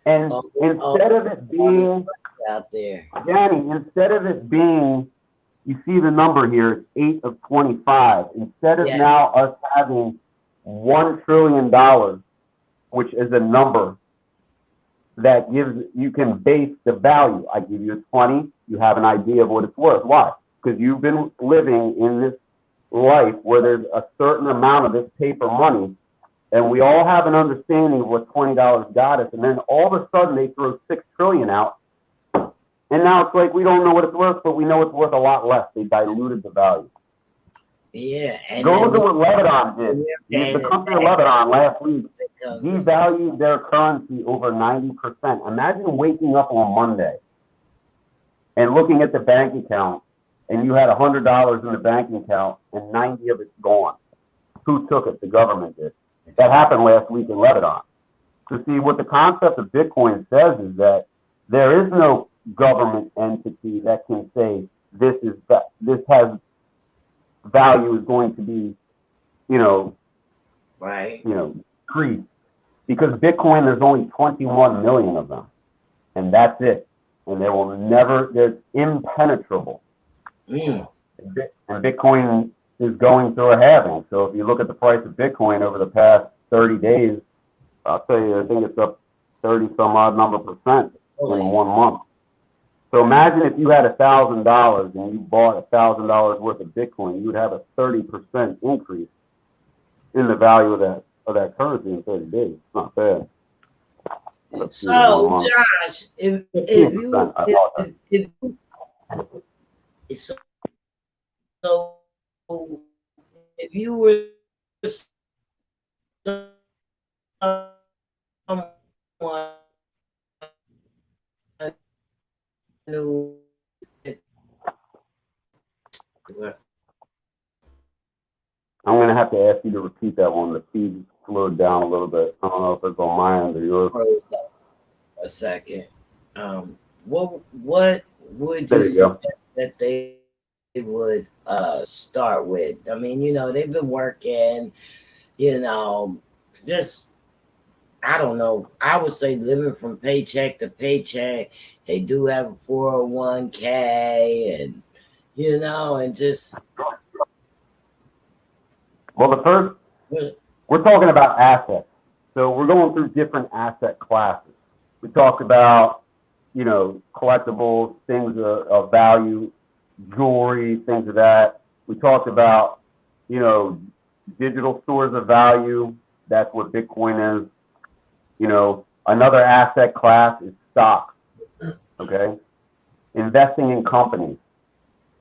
And instead of it being out there, Danny, instead of it being, you see the number here, it's 8 of 25. Instead of now us having $1 trillion, which is a number that you can base the value. I give you 20, you have an idea of what it's worth. Why? Because you've been living in this life where there's a certain amount of this paper money, and we all have an understanding of what $20 got us, and then all of a sudden they throw $6 trillion out, and now it's like we don't know what it's worth, but we know it's worth a lot less. They diluted the value. Yeah. And go look at what Lebanon did. The country of Lebanon last week devalued their currency over 90%. Imagine waking up on Monday and looking at the bank account, and you had $100 in the bank account and 90 of it's gone. Who took it? The government did. That happened last week in Lebanon. So see, what the concept of Bitcoin says is that there is no government entity that can say this has value is going to be, increased. Because Bitcoin, there's only 21 million of them, and that's it. And there's impenetrable. And Bitcoin is going through a halving. So if you look at the price of Bitcoin over the past 30 days, I'll tell you, I think it's up 30 some odd number percent in 1 month. So imagine if you had $1,000 and you bought $1,000 worth of Bitcoin, you would have a 30% increase in the value of that currency in 30 days. It's not bad. So Josh, if you were someone who I'm going to have to ask you to repeat that one. The feed slowed down a little bit. I don't know if it's on my end or yours. A second. What would you suggest that they they would start with. I mean, they've been working, you know, just I don't know. I would say living from paycheck to paycheck. They do have a 401k and and just Well, the first, well, we're talking about assets. So we're going through different asset classes. We talked about, collectibles, things of value, jewelry, things of that. We talked about, you know, digital stores of value. That's what Bitcoin is. Another asset class is stocks. Okay. Investing in companies.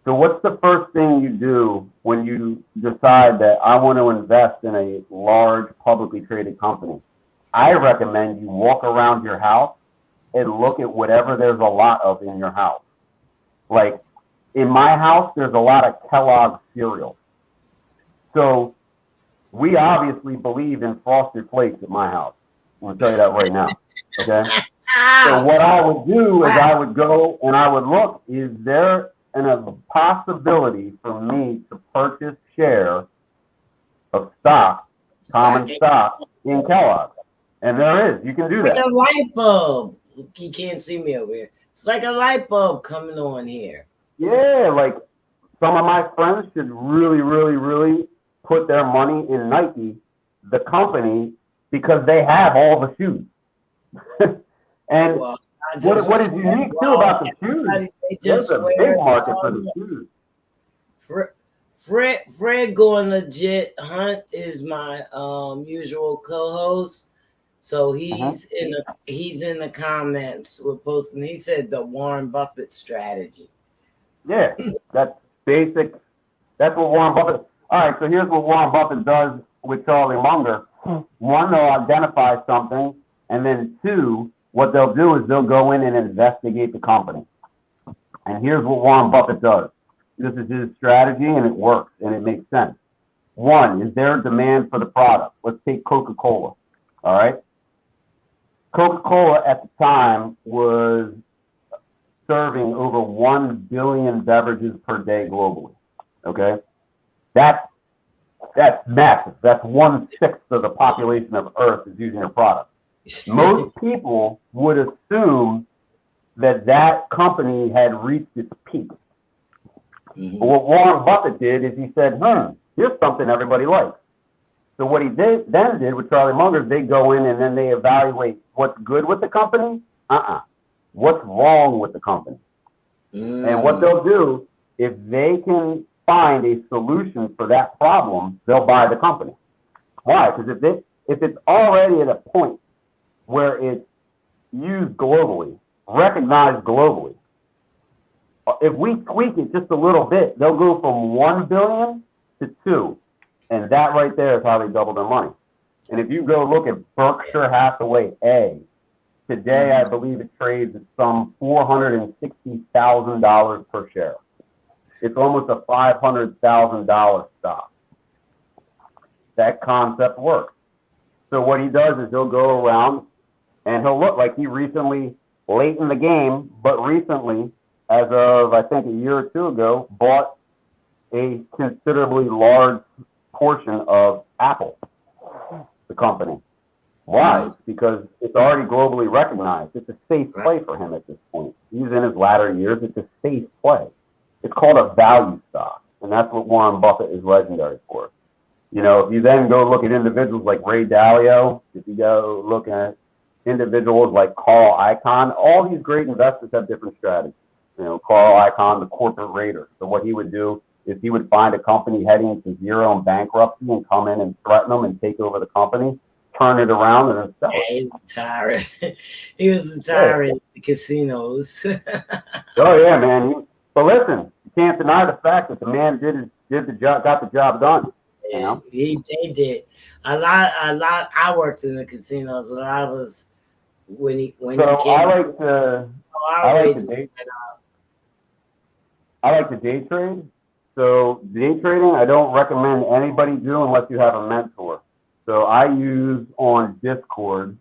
So what's the first thing you do when you decide that I want to invest in a large publicly traded company? I recommend you walk around your house and look at whatever there's a lot of in your house. Like in my house, there's a lot of Kellogg's cereal. So we obviously believe in Frosted Flakes at my house. I'm going to tell you that right now. Okay. So what I would do is I would go and I would look, is there a possibility for me to purchase share of stock, common stock in Kellogg? And there is. You can do like that. a light bulb. You can't see me over here. It's like a light bulb coming on here. Yeah, like some of my friends should really, really, really put their money in Nike, the company, because they have all the shoes. And Well, what is unique too about the shoes? There's a big market for the shoes. Fred going legit. Hunt is my usual co-host, so he's in the comments. We're posting. He said the Warren Buffett strategy. Yeah, that's basic. That's what Warren Buffett. All right, so here's what Warren Buffett does with Charlie Munger. One, they'll identify something, and then two, what they'll do is they'll go in and investigate the company. And here's what Warren Buffett does. This is his strategy, and it works, and it makes sense. One, is there a demand for the product? Let's take Coca-Cola, all right? Coca-Cola at the time was serving over 1 billion beverages per day globally, okay? That's massive. That's 1/6 of the population of Earth is using their product. Most people would assume that company had reached its peak. Mm-hmm. But what Warren Buffett did is he said, here's something everybody likes. So what he then did with Charlie Munger is they go in and then they evaluate what's good with the company, what's wrong with the company. And what they'll do, if they can find a solution for that problem, they'll buy the company. Why? Because if it's already at a point where it's used globally, recognized globally, if we tweak it just a little bit, they'll go from 1 billion to 2. And that right there is how they double their money. And if you go look at Berkshire Hathaway A, today I believe it trades at some $460,000 per share. It's almost a $500,000 stock. That concept works. So what he does is he'll go around and he'll look like he recently, late in the game, but recently, as of I think a year or two ago, bought a considerably large portion of Apple, the company. Why? Because it's already globally recognized. It's a safe play for him at this point. He's in his latter years. It's a safe play. It's called a value stock, and that's what Warren Buffett is legendary for. If you then go look at individuals like Ray Dalio, if you go look at individuals like Carl Icahn, all these great investors have different strategies. Carl Icahn, the corporate raider. So what he would do is he would find a company heading into zero and bankruptcy and come in and threaten them and take over the company, turn it around, and then sell it. He was a tyrant. He was a tyrant at the casinos. Oh yeah, man. But listen, you can't deny the fact that the man did the job, got the job done. He did. A lot. I worked in the casinos. A lot of us when he came. I like to day trade. So day trading, I don't recommend anybody do unless you have a mentor. So I use on Discord,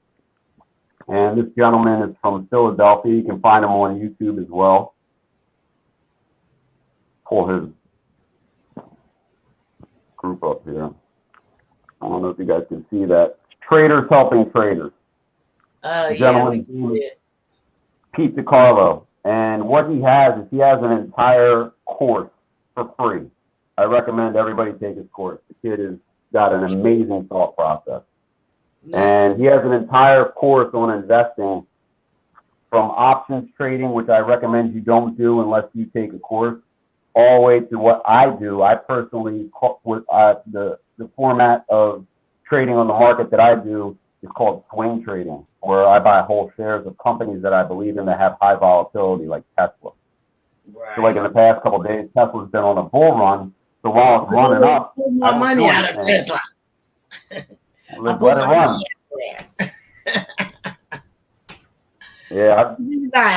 and this gentleman is from Philadelphia. You can find him on YouTube as well. Pull his group up here. I don't know if you guys can see that. Traders helping traders. Oh, The yeah. gentleman's name is Pete DiCarlo. And what he has is he has an entire course for free. I recommend everybody take his course. The kid has got an amazing thought process. And he has an entire course on investing, from options trading, which I recommend you don't do unless you take a course, all the way to what I do. I personally, the format of trading on the market that I do is called swing trading, where I buy whole shares of companies that I believe in that have high volatility, like Tesla. Right. So like in the past couple of days, Tesla's been on a bull run. So while it's running up, put my money out of Tesla. Let it run. Yeah, I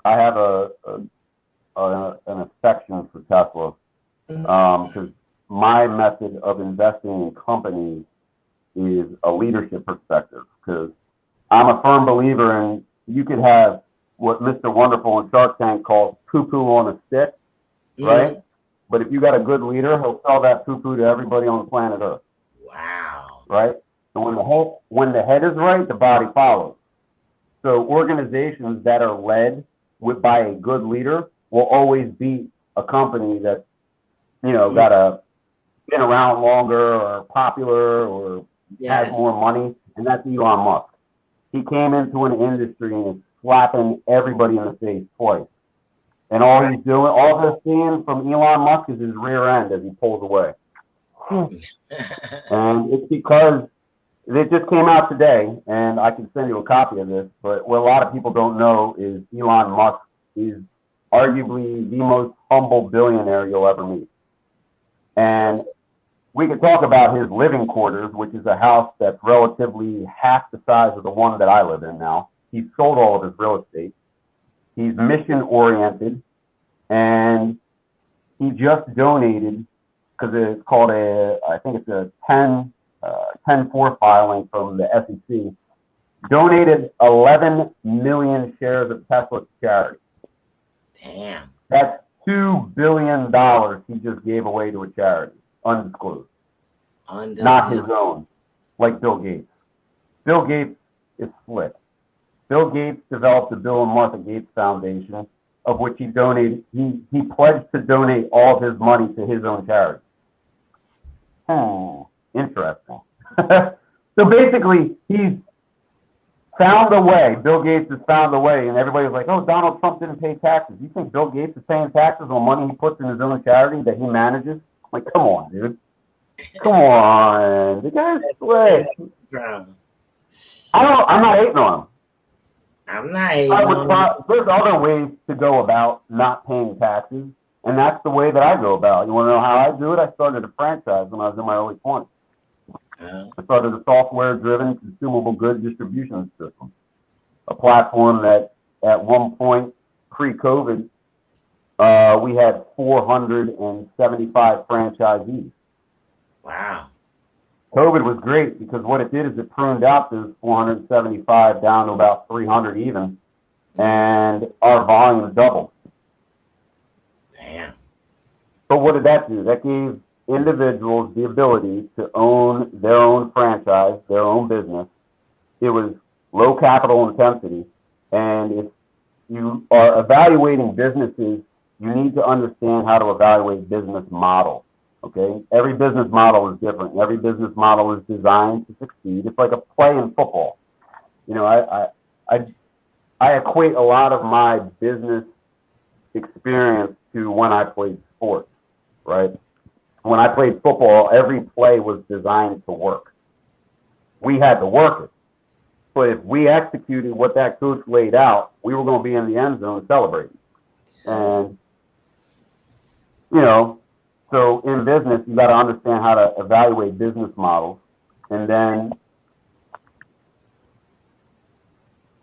have an affection for Tesla, because my method of investing in companies is a leadership perspective. Because I'm a firm believer in, you could have what Mr. Wonderful in Shark Tank calls poo-poo on a stick, right? But if you got a good leader, he'll sell that poo-poo to everybody on the planet Earth. Wow. Right? So when the head is right, the body follows. So organizations that are led by a good leader will always beat a company that's, got been around longer or popular or has more money, and that's Elon Musk. He came into an industry and is slapping everybody in the face twice. And all they're seeing from Elon Musk is his rear end as he pulls away. And it's because it just came out today, and I can send you a copy of this, but what a lot of people don't know is Elon Musk is arguably the most humble billionaire you'll ever meet. And we could talk about his living quarters, which is a house that's relatively half the size of the one that I live in now. He's sold all of his real estate. He's mission oriented, and he just donated, because it's called I think it's a 10-4 filing from the SEC, donated 11 million shares of Tesla to charity. Damn. That's $2 billion he just gave away to a charity, undisclosed. Not his own, like Bill Gates. Bill Gates is slick. Bill Gates developed the Bill and Martha Gates Foundation, of which he donated. He pledged to donate all of his money to his own charity. Interesting. So basically, he's found a way. Bill Gates has found a way, and everybody's like, "Oh, Donald Trump didn't pay taxes." You think Bill Gates is paying taxes on money he puts in his own charity that he manages? Like, come on, dude. Come on, the guy's slick. I'm not hating on him. I'm not hating on him. There's other ways to go about not paying taxes, and that's the way that I go about it. You want to know how I do it? I started a franchise when I was in my early 20s. I started a software-driven consumable goods distribution system, a platform that at one point pre-COVID, we had 475 franchisees. Wow. COVID was great because what it did is it pruned out those 475 down to about 300 even, and our volume doubled. Damn. But what did that do? That gave individuals the ability to own their own franchise, their own business. It was low capital intensity, and if you are evaluating businesses, you need to understand how to evaluate business models. Okay, every business model is different. Every business model is designed to succeed. It's like a play in football. I equate a lot of my business experience to when I played sports. Right, when I played football, every play was designed to work. We had to work it, but if we executed what that coach laid out, we were going to be in the end zone celebrating. And so in business, you got to understand how to evaluate business models. And then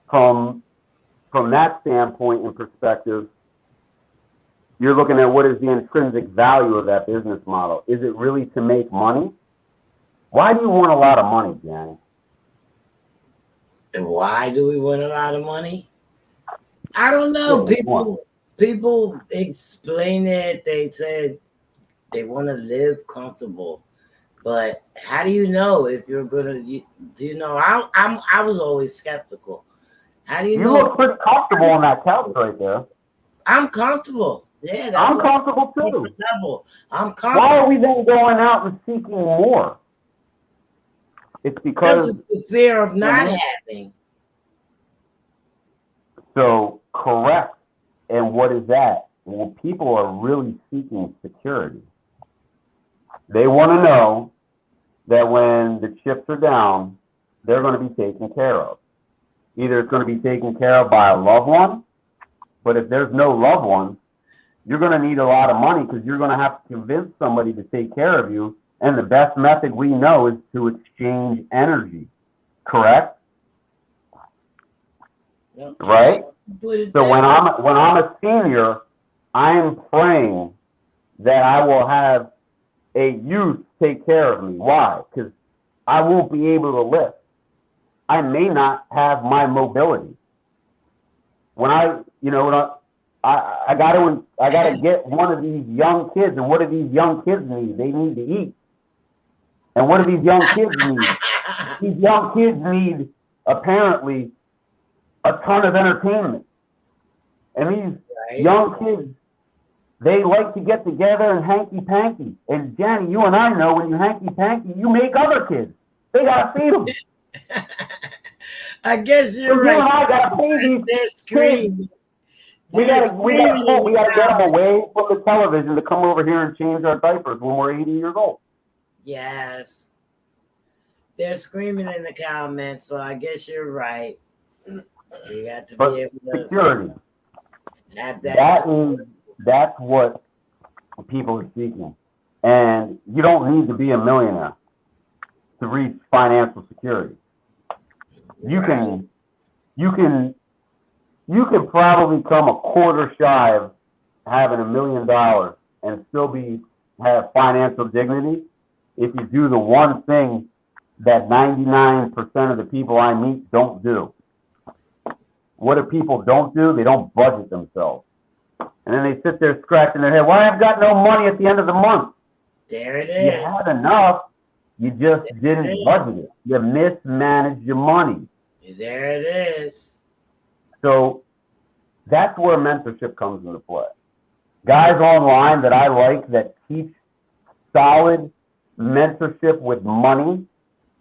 from that standpoint and perspective, you're looking at what is the intrinsic value of that business model. Is it really to make money? Why do you want a lot of money, Danny? And why do we want a lot of money? I don't know. People explain it. They said They want to live comfortable. But how do you know if you're gonna? Do you know? I was always skeptical. How do you You know? look pretty comfortable on that couch right there. I'm comfortable. Yeah, that's I'm comfortable too. level. I'm Why comfortable. are we then going out and seeking more? It's because It's the fear of not having. So correct. And what is that? Well, people are really seeking security. They want to know that when the chips are down, they're going to be taken care of. Either it's going to be taken care of by a loved one, but if there's no loved one, you're going to need a lot of money because you're going to have to convince somebody to take care of you. And the best method we know is to exchange energy. Correct? Okay. Right? So when I'm a senior, I am praying that I will have a youth take care of me. Why? Because I won't be able to lift. I may not have my mobility. When I gotta get one of these young kids, and what do these young kids need? They need to eat. And what do these young kids need? These young kids need apparently a ton of entertainment. And these young kids, they like to get together and hanky-panky. And Johnny, you and I know when you hanky-panky, you make other kids. They gotta feed them. I guess you're so right. You and I gotta pay these kids. We gotta get them away from the television to come over here and change our diapers when we're 80 years old. Yes. They're screaming in the comments, so I guess you're right. You got to be able to security. That's what people are seeking. And you don't need to be a millionaire to reach financial security. You can probably come a quarter shy of having $1 million and still have financial dignity if you do the one thing that 99% of the people I meet don't do. What do people don't do? They don't budget themselves. And then they sit there scratching their head. Why I've got no money at the end of the month? There it is. You had enough. You just didn't budget it. You mismanaged your money. There it is. So that's where mentorship comes into play. Guys online that I like that teach solid mentorship with money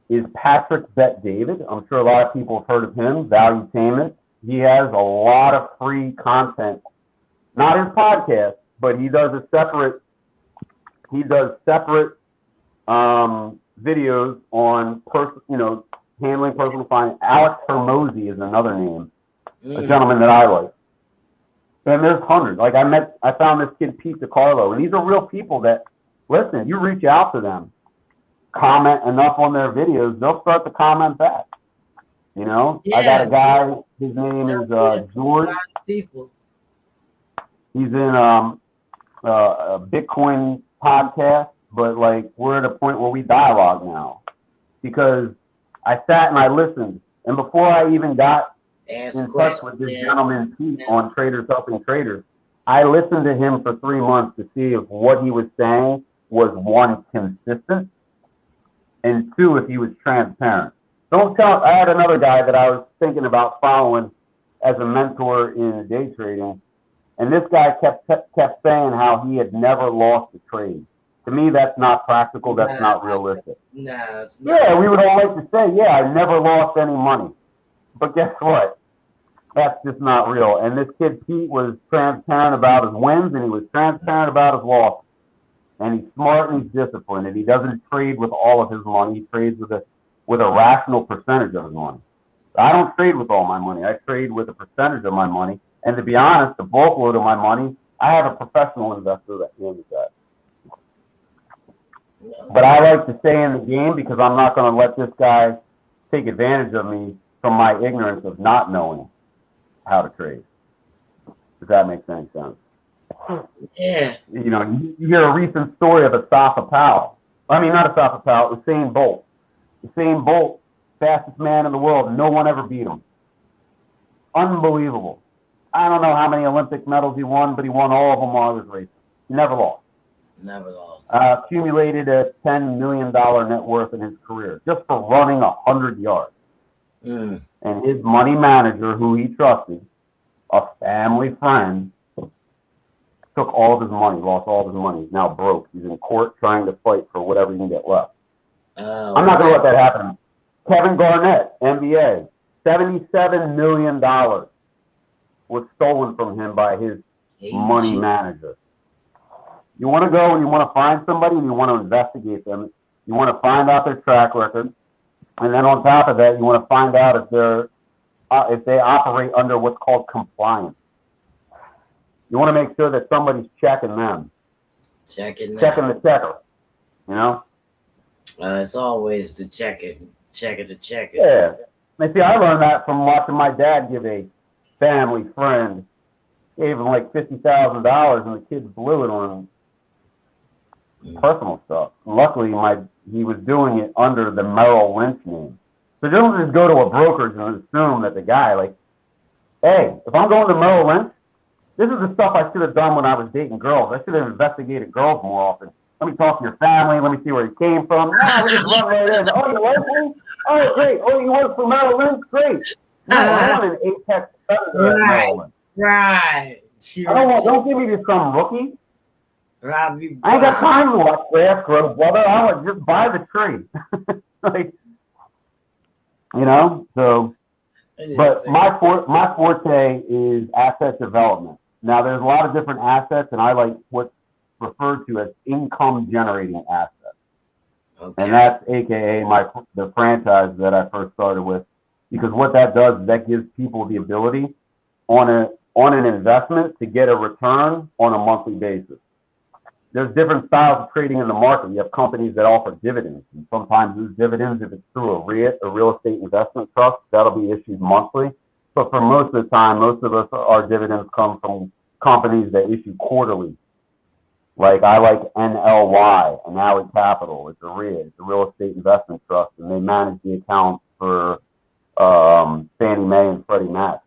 is Patrick Bet David. I'm sure a lot of people have heard of him, Valuetainment. He has a lot of free content. Not his podcast, but he does separate videos on handling personal finance. Alex Hermosi is another name, a gentleman that I like. And there's hundreds. Like I found this kid Pete DiCarlo, and these are real people that listen. You reach out to them, comment enough on their videos, they'll start to comment back. You know, yeah. I got a guy. His name is George. He's in a Bitcoin podcast, but like we're at a point where we dialogue now because I sat and I listened, and before I even got in touch with this gentleman Pete on Traders Helping Traders, I listened to him for 3 months to see if what he was saying was one, consistent, and two, if he was transparent. I had another guy that I was thinking about following as a mentor in day trading, and this guy kept saying how he had never lost a trade. To me, that's not practical. That's not realistic. No, it's not. Yeah, we would all like to say, yeah, I never lost any money. But guess what? That's just not real. And this kid, Pete, was transparent about his wins, and he was transparent about his losses. And he's smart and he's disciplined, and he doesn't trade with all of his money. He trades with a rational percentage of his money. I don't trade with all my money. I trade with a percentage of my money. And to be honest, the bulk load of my money, I have a professional investor that handles that. But I like to stay in the game because I'm not going to let this guy take advantage of me from my ignorance of not knowing how to trade. If that makes any sense. Yeah. You know, you hear a recent story of Asafa Powell. I mean, not Asafa Powell, Usain Bolt. Usain Bolt, fastest man in the world. No one ever beat him. Unbelievable. I don't know how many Olympic medals he won, but he won all of them while he was racing. He never lost. Never lost. Accumulated a $10 million net worth in his career just for running 100 yards. Mm. And his money manager, who he trusted, a family friend, took all of his money, lost all of his money. He's now broke. He's in court trying to fight for whatever he can get left. I'm not going to let that happen. Kevin Garnett, NBA, $77 million was stolen from him by his money manager. You want to go and you want to find somebody and you want to investigate them. You want to find out their track record. And then on top of that, you want to find out if they operate under what's called compliance. You want to make sure that somebody's checking them. Checking the checker, you know? It's always the checker. Yeah. And see, I learned that from watching my dad give a family friend, gave him like $50,000 and the kids blew it on personal stuff. Luckily, he was doing it under the Merrill Lynch name. So don't just go to a brokerage and assume that the guy, like, hey, if I'm going to Merrill Lynch, this is the stuff I should have done when I was dating girls. I should have investigated girls more often. Let me talk to your family. Let me see where you came from. No, we just run right in. Oh, you like me? All right, great. Oh, you work for Merrill Lynch? Great. No, I want an Apex Merrill Lynch. Right. Don't give me this some rookie. Robbie, I ain't got time to watch grass grow, brother. I would just buy the tree. Like, you know, so. But my forte is asset development. Now, there's a lot of different assets, and I like what's referred to as income-generating assets. Okay. And that's AKA the franchise that I first started with, because what that does is that gives people the ability on an investment to get a return on a monthly basis. There's different styles of trading in the market. You have companies that offer dividends, and sometimes those dividends, if it's through a REIT, a real estate investment trust, that'll be issued monthly. But for most of the time, most of us, our dividends come from companies that issue quarterly. Like I like NLY, Annaly Capital. It's a REIT, it's a real estate investment trust, and they manage the accounts for Fannie Mae and Freddie Mac.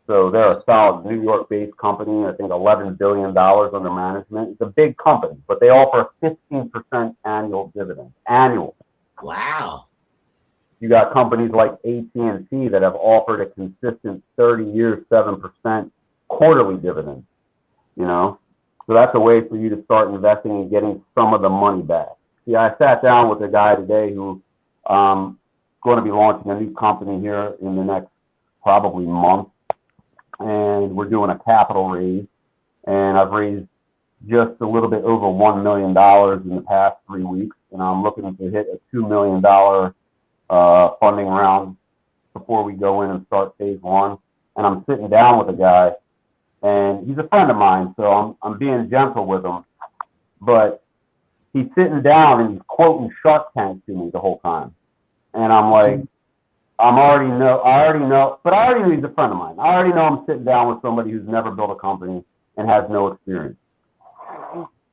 So they're a solid New York-based company. I think $11 billion under management. It's a big company, but they offer a 15% annual dividend. Annual. Wow. You got companies like AT&T that have offered a consistent 30 years, 7% quarterly dividend. You know, so that's a way for you to start investing and getting some of the money back. See, I sat down with a guy today who going to be launching a new company here in the next probably month. And we're doing a capital raise, and I've raised just a little bit over $1 million in the past 3 weeks, and I'm looking to hit a $2 million funding round before we go in and start phase one. And I'm sitting down with a guy, and he's a friend of mine, so I'm being gentle with him, but he's sitting down and he's quoting Shark Tank to me the whole time, and I'm like, I already know, but I already know he's a friend of mine. I already know I'm sitting down with somebody who's never built a company and has no experience.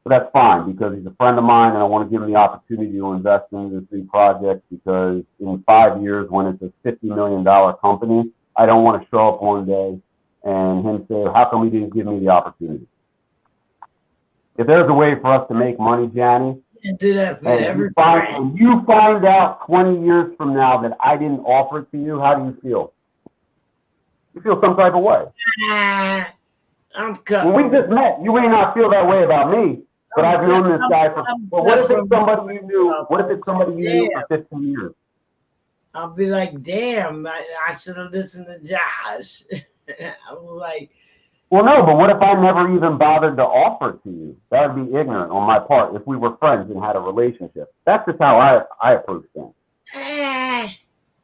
But that's fine because he's a friend of mine and I want to give him the opportunity to invest in this new project because in 5 years when it's a $50 million company, I don't want to show up one day and him say, how come he didn't give me the opportunity? If there's a way for us to make money, Johnny, do that for and you find out 20 years from now that I didn't offer it to you, how do you feel? You feel some type of way. I'm coming. When we just met, you may not feel that way about me, but I've known this guy for. But what if it's somebody you knew? What if it's somebody you knew for 15 years? I'll be like, damn, I should have listened to Josh. I was like. Well, no, but what if I never even bothered to offer it to you? That would be ignorant on my part if we were friends and had a relationship. That's just how I approach things.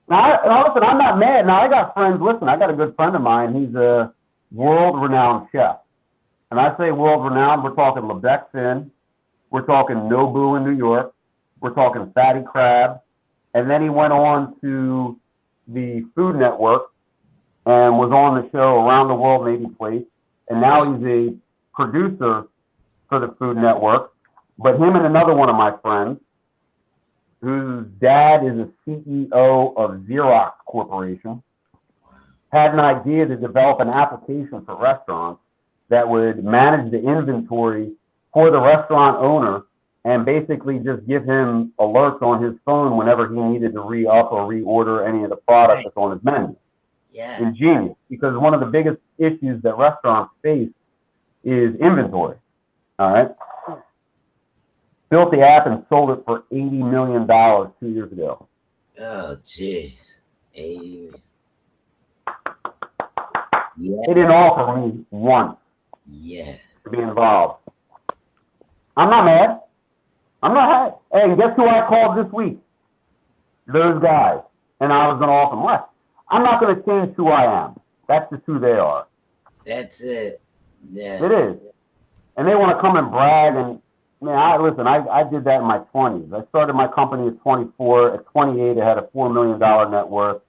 Now, listen, I'm not mad. Now, I got friends. Listen, I got a good friend of mine. He's a world-renowned chef. And I say world-renowned, we're talking Lebec Fin. We're talking Nobu in New York. We're talking Fatty Crab. And then he went on to the Food Network and was on the show Around the World Maybe Place. And now he's a producer for the Food Network. But him and another one of my friends, whose dad is a CEO of Xerox Corporation, had an idea to develop an application for restaurants that would manage the inventory for the restaurant owner and basically just give him alerts on his phone whenever he needed to re-up or reorder any of the product that's on his menu. Yeah. Ingenious, because one of the biggest issues that restaurants face is inventory. All right. Built the app and sold it for $80 million 2 years ago. Oh, jeez. 80. They didn't offer me once Yeah. to be involved. I'm not mad. I'm not mad. Hey, guess who I called this week? Those guys. And I was going to offer them less. I'm not going to change who I am. That's just who they are. That's it. Yeah. It is. And they want to come and brag. And man, I did that in my 20s. I started my company at 24. At 28, I had a $4 million net worth.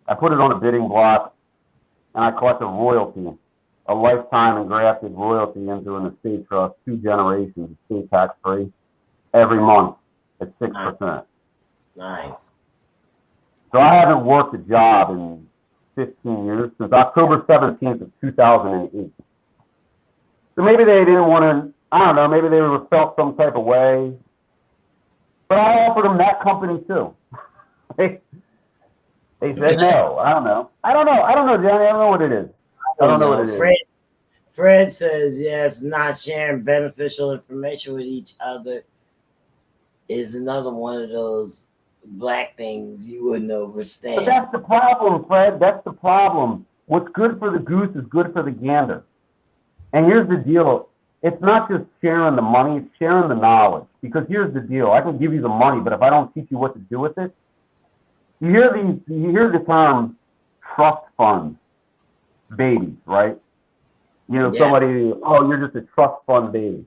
I put it on a bidding block, and I collected royalty, a lifetime engrafted royalty into an estate trust, 2 generations, estate tax free, every month at 6%. Nice. So I haven't worked a job in 15 years, since October 17th of 2008. So maybe they didn't want to, I don't know, maybe they felt some type of way. But I offered them that company too. They said no. I don't know, Johnny. I don't know what it is. I don't know what it is. Fred says, yes, not sharing beneficial information with each other is another one of those black things you wouldn't understand. But that's the problem, Fred. That's the problem. What's good for the goose is good for the gander. And here's the deal. It's not just sharing the money, it's sharing the knowledge. Because here's the deal. I can give you the money, but if I don't teach you what to do with it, you hear the term trust fund babies, right? You know, somebody, oh, you're just a trust fund baby,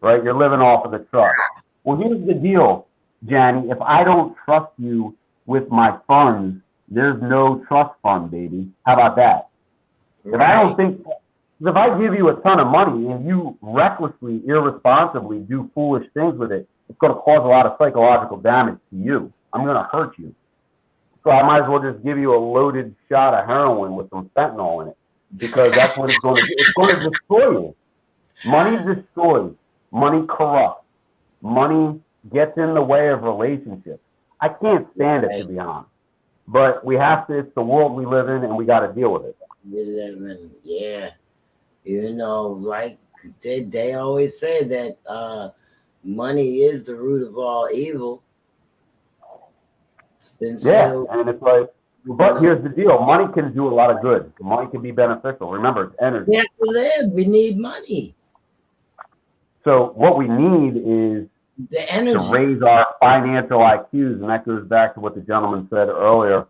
right? You're living off of the trust. Well, here's the deal, Johnny. If I don't trust you with my funds, there's no trust fund, baby. How about that? Right. If I give you a ton of money and you recklessly, irresponsibly do foolish things with it, it's going to cause a lot of psychological damage to you. I'm going to hurt you. So I might as well just give you a loaded shot of heroin with some fentanyl in it, because that's what it's going to do. It's going to destroy you. Money destroys. Money corrupts. Money gets in the way of relationships. I can't stand it, to be honest. But we have to. It's the world we live in, and we got to deal with it. We live in, yeah. You know, like they always say that money is the root of all evil. It's been said. And it's like, but here's the deal: money can do a lot of good. Money can be beneficial. Remember, it's energy. We have to live. We need money. So what we need is the energy to raise our financial IQs, and that goes back to what the gentleman said earlier,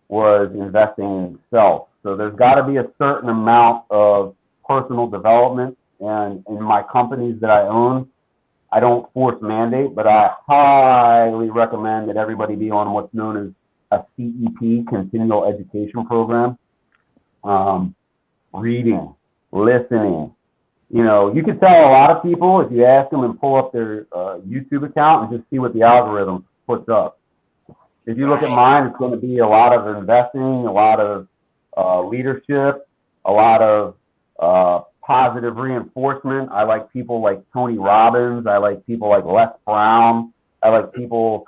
was investing in self. So there's got to be a certain amount of personal development, and in my companies that I own, I don't force mandate, but I highly recommend that everybody be on what's known as a CEP, continual education program. Reading, listening. You know, you can tell a lot of people if you ask them and pull up their YouTube account and just see what the algorithm puts up. If you look at mine, it's going to be a lot of investing, a lot of leadership, a lot of positive reinforcement. I like people like Tony Robbins. I like people like Les Brown. I like people,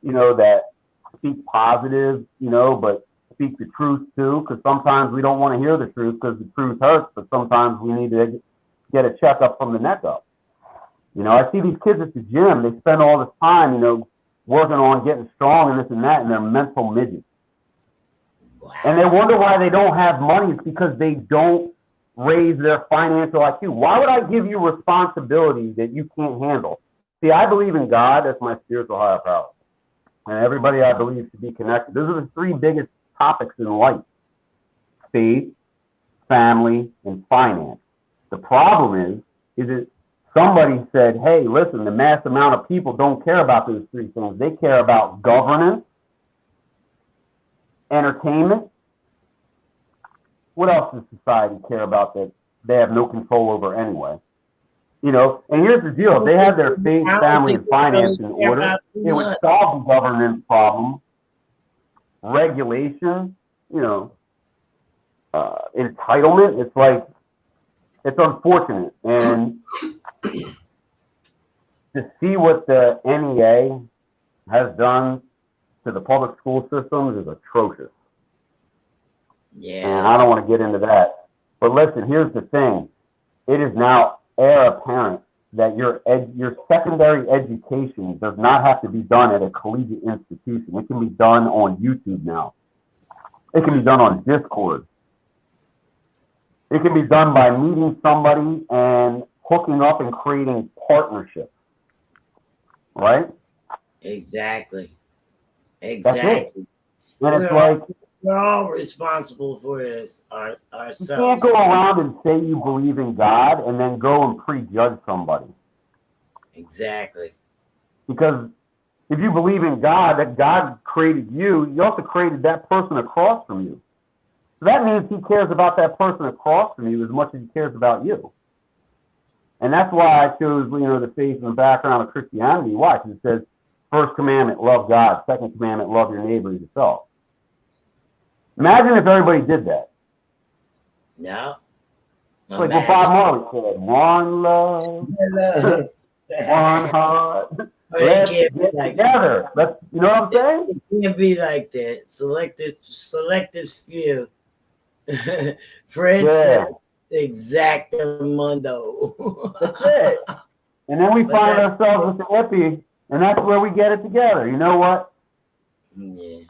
you know, that speak positive, you know, but speak the truth too, because sometimes we don't want to hear the truth because the truth hurts, but sometimes we need to get a checkup from the neck up. You know, I see these kids at the gym. They spend all this time, you know, working on getting strong and this and that, and they're mental midgets. And they wonder why they don't have money. It's because they don't raise their financial IQ. Why would I give you responsibility that you can't handle? See, I believe in God. That's my spiritual higher power. And everybody I believe should be connected. Those are the 3 biggest topics in life: faith, family, and finance. The problem is that somebody said, hey, listen, the mass amount of people don't care about those 3 things. They care about governance, entertainment. What else does society care about that they have no control over anyway? You know, and here's the deal. If they had their faith, family, and finance in order, it would solve the governance problem, regulation, you know, entitlement. It's like, it's unfortunate. And to see what the NEA has done to the public school systems is atrocious. Yeah. And I don't want to get into that. But listen, here's the thing. It is now heir apparent that your secondary education does not have to be done at a collegiate institution. It can be done on YouTube now. It can be done on Discord. It can be done by meeting somebody and hooking up and creating partnerships. Right? Exactly. That's it. Exactly. And it's like, We're all responsible for this you ourselves. can't go around and say you believe in God and then go and prejudge somebody. Exactly. Because if you believe in God, that God created you, he also created that person across from you. So that means he cares about that person across from you as much as he cares about you. And that's why I chose, the faith and the background of Christianity. Why? Because it says, first commandment, love God. Second commandment, love your neighbor as yourself. Imagine if everybody did that. No. It's like what Bob Marley said, one love, one heart. Let's get together. You know what I'm saying? It can't be like that. Selected few. Friends, exactamundo. That's it. And then we find ourselves with the hippie, and that's where we get it together. You know what? Yeah.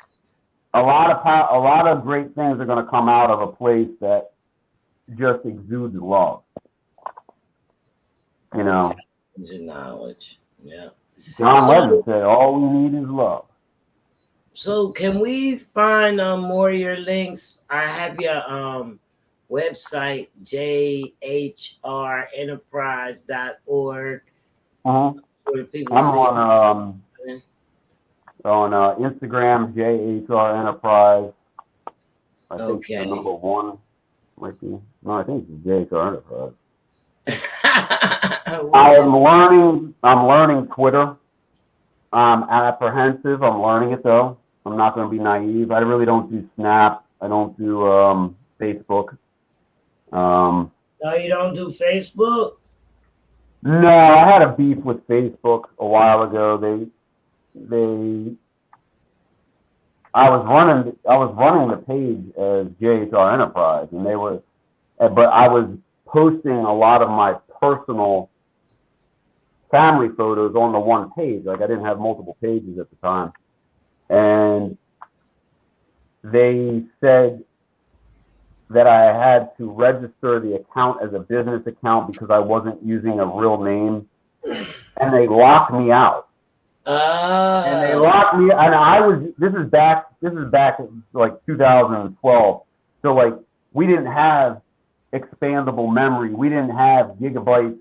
A lot of great things are going to come out of a place that just exudes love. Knowledge. Yeah. John Lennon said, all we need is love. So can we find more of your links? I have your website, jhrenterprise.org. Uh-huh. Where people I'm on Instagram, JHR Enterprise. I think the number one might be. No, I think it's JHR Enterprise. I'm learning Twitter. I'm apprehensive. I'm learning it though. I'm not going to be naive. I really don't do Snap. I don't do Facebook. No, you don't do Facebook? No, I had a beef with Facebook a while ago. I was running the page as JHR Enterprise, and but I was posting a lot of my personal family photos on the one page. Like I didn't have multiple pages at the time. And they said that I had to register the account as a business account because I wasn't using a real name. And they locked me out. And they locked me, and this is back in like 2012. So like we didn't have expandable memory. We didn't have gigabytes,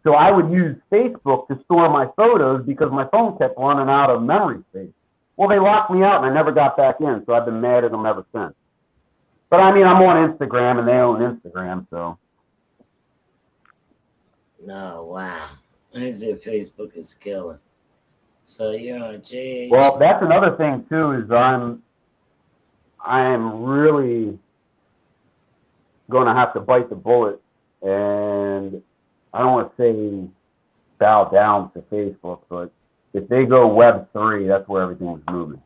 So I would use Facebook to store my photos because my phone kept running out of memory space. Well, they locked me out and I never got back in, so I've been mad at them ever since. But I mean, I'm on Instagram and they own Instagram, so. No, wow. I said Facebook is killing. So you're on JH. Well, that's another thing too, is I am really going to have to bite the bullet, and I don't want to say bow down to Facebook, but if they go Web3, that's where everything's moving.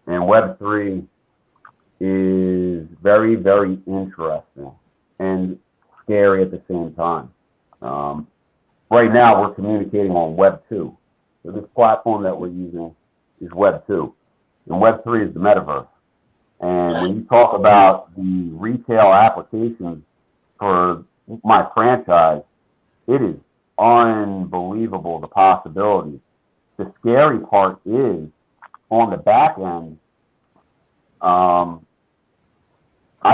And Web3 is very, very interesting and scary at the same time. Right now, we're communicating on Web 2. So this platform that we're using is Web 2. And Web 3 is the metaverse. And when you talk about the retail applications for my franchise, it is unbelievable, the possibilities. The scary part is, on the back end, I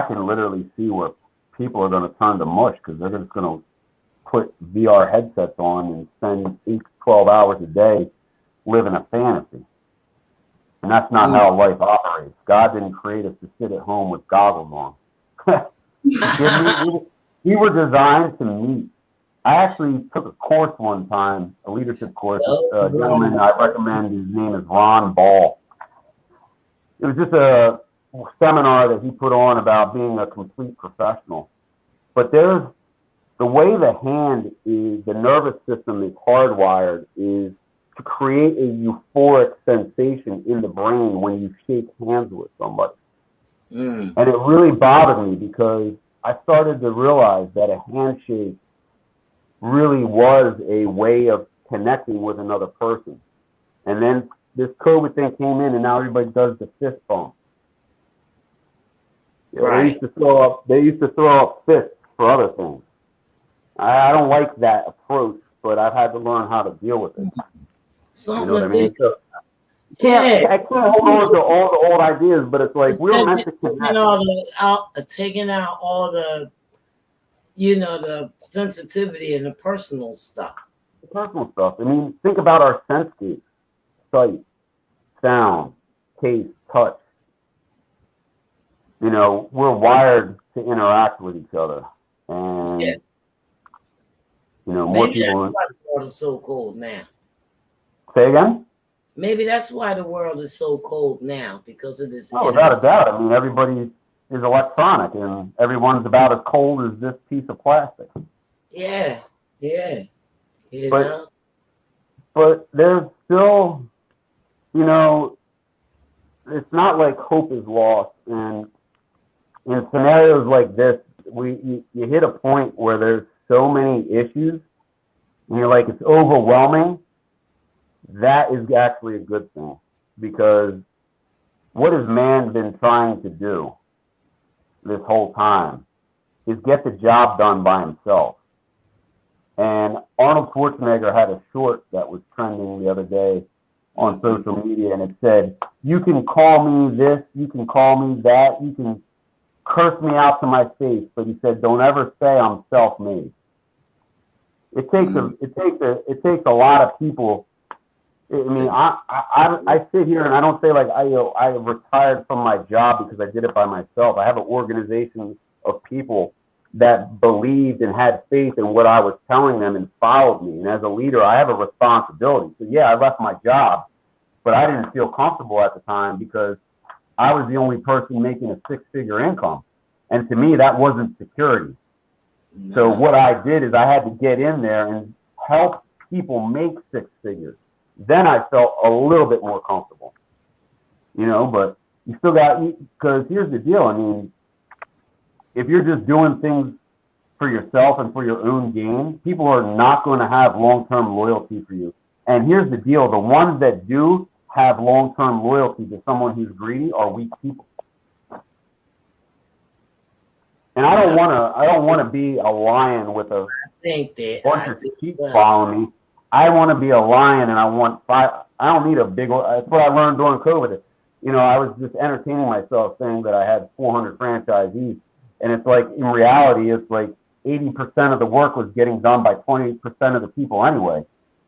can literally see where people are going to turn to mush because they're just going to put VR headsets on and spend 8 to 12 hours a day living a fantasy. And that's not how life operates. God didn't create us to sit at home with goggles on. We were designed to meet. I actually took a course one time, a leadership course. A gentleman I recommend, his name is Ron Ball. It was just a seminar that he put on about being a complete professional. But there's the way the hand is, the nervous system is hardwired is to create a euphoric sensation in the brain when you shake hands with somebody. And it really bothered me because I started to realize that a handshake really was a way of connecting with another person. And then this COVID thing came in, and now everybody does the fist bump. Right. They used to throw up fists for other things. I don't like that approach, but I've had to learn how to deal with it. Something you know what I mean? So, yeah. I can't hold on to all the old ideas, but it's like we're meant to connect. Taking out all the, you know, the sensitivity and the personal stuff. The personal stuff. I mean, think about our senses: sight, sound, taste, touch. You know, we're wired to interact with each other, and Yeah. you know, more Maybe people. that's why the world is so cold now. Say again? Maybe that's why the world is so cold now, because of this. Oh, without a doubt. I mean, everybody is electronic, and everyone's about as cold as this piece of plastic. Yeah, yeah. You know? But there's still, you know, it's not like hope is lost. And in scenarios like this, you hit a point where there's so many issues, and you're like, it's overwhelming. That is actually a good thing, because what has man been trying to do this whole time is get the job done by himself. And Arnold Schwarzenegger had a short that was trending the other day on social media, and it said, you can call me this, you can call me that, you can curse me out to my face, but he said, don't ever say I'm self-made. It takes a lot of people. I mean, I sit here and I don't say like I retired from my job because I did it by myself. I have an organization of people that believed and had faith in what I was telling them and followed me. And as a leader, I have a responsibility. So yeah, I left my job, but I didn't feel comfortable at the time because I was the only person making a six-figure income. And to me, that wasn't security. No. So what I did is I had to get in there and help people make six figures. Then I felt a little bit more comfortable, you know, but you still got, because here's the deal. I mean, if you're just doing things for yourself and for your own gain, people are not going to have long-term loyalty for you. And here's the deal. The ones that do have long-term loyalty to someone who's greedy are weak people. And I don't want to be a lion with a bunch of sheep following me. I want to be a lion, and I don't need a big. That's what I learned during COVID. You know, I was just entertaining myself saying that I had 400 franchisees, and it's like in reality, it's like 80% of the work was getting done by 20% of the people anyway.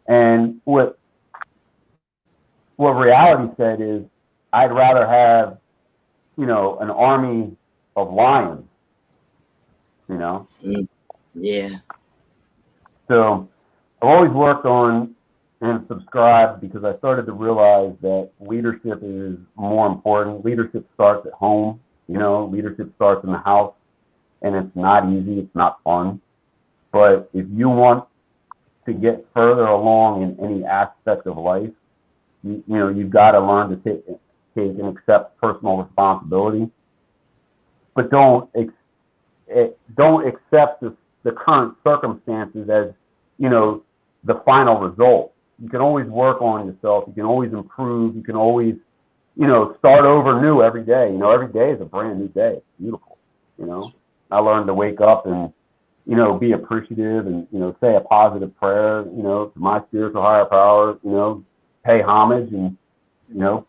And what reality said is, I'd rather have, you know, an army of lions. You know. Yeah. So I've always worked on and subscribed because I started to realize that leadership is more important. Leadership starts at home, you know, leadership starts in the house, and it's not easy, it's not fun. But if you want to get further along in any aspect of life, you know, you've got to learn to take and accept personal responsibility. But don't accept the current circumstances as, you know, the final result. You can always work on yourself. You can always improve. You can always, you know, start over new every day. You know, every day is a brand new day. It's beautiful. You know, I learned to wake up and, you know, be appreciative and, you know, say a positive prayer, you know, to my spiritual higher power, you know, pay homage and, you know,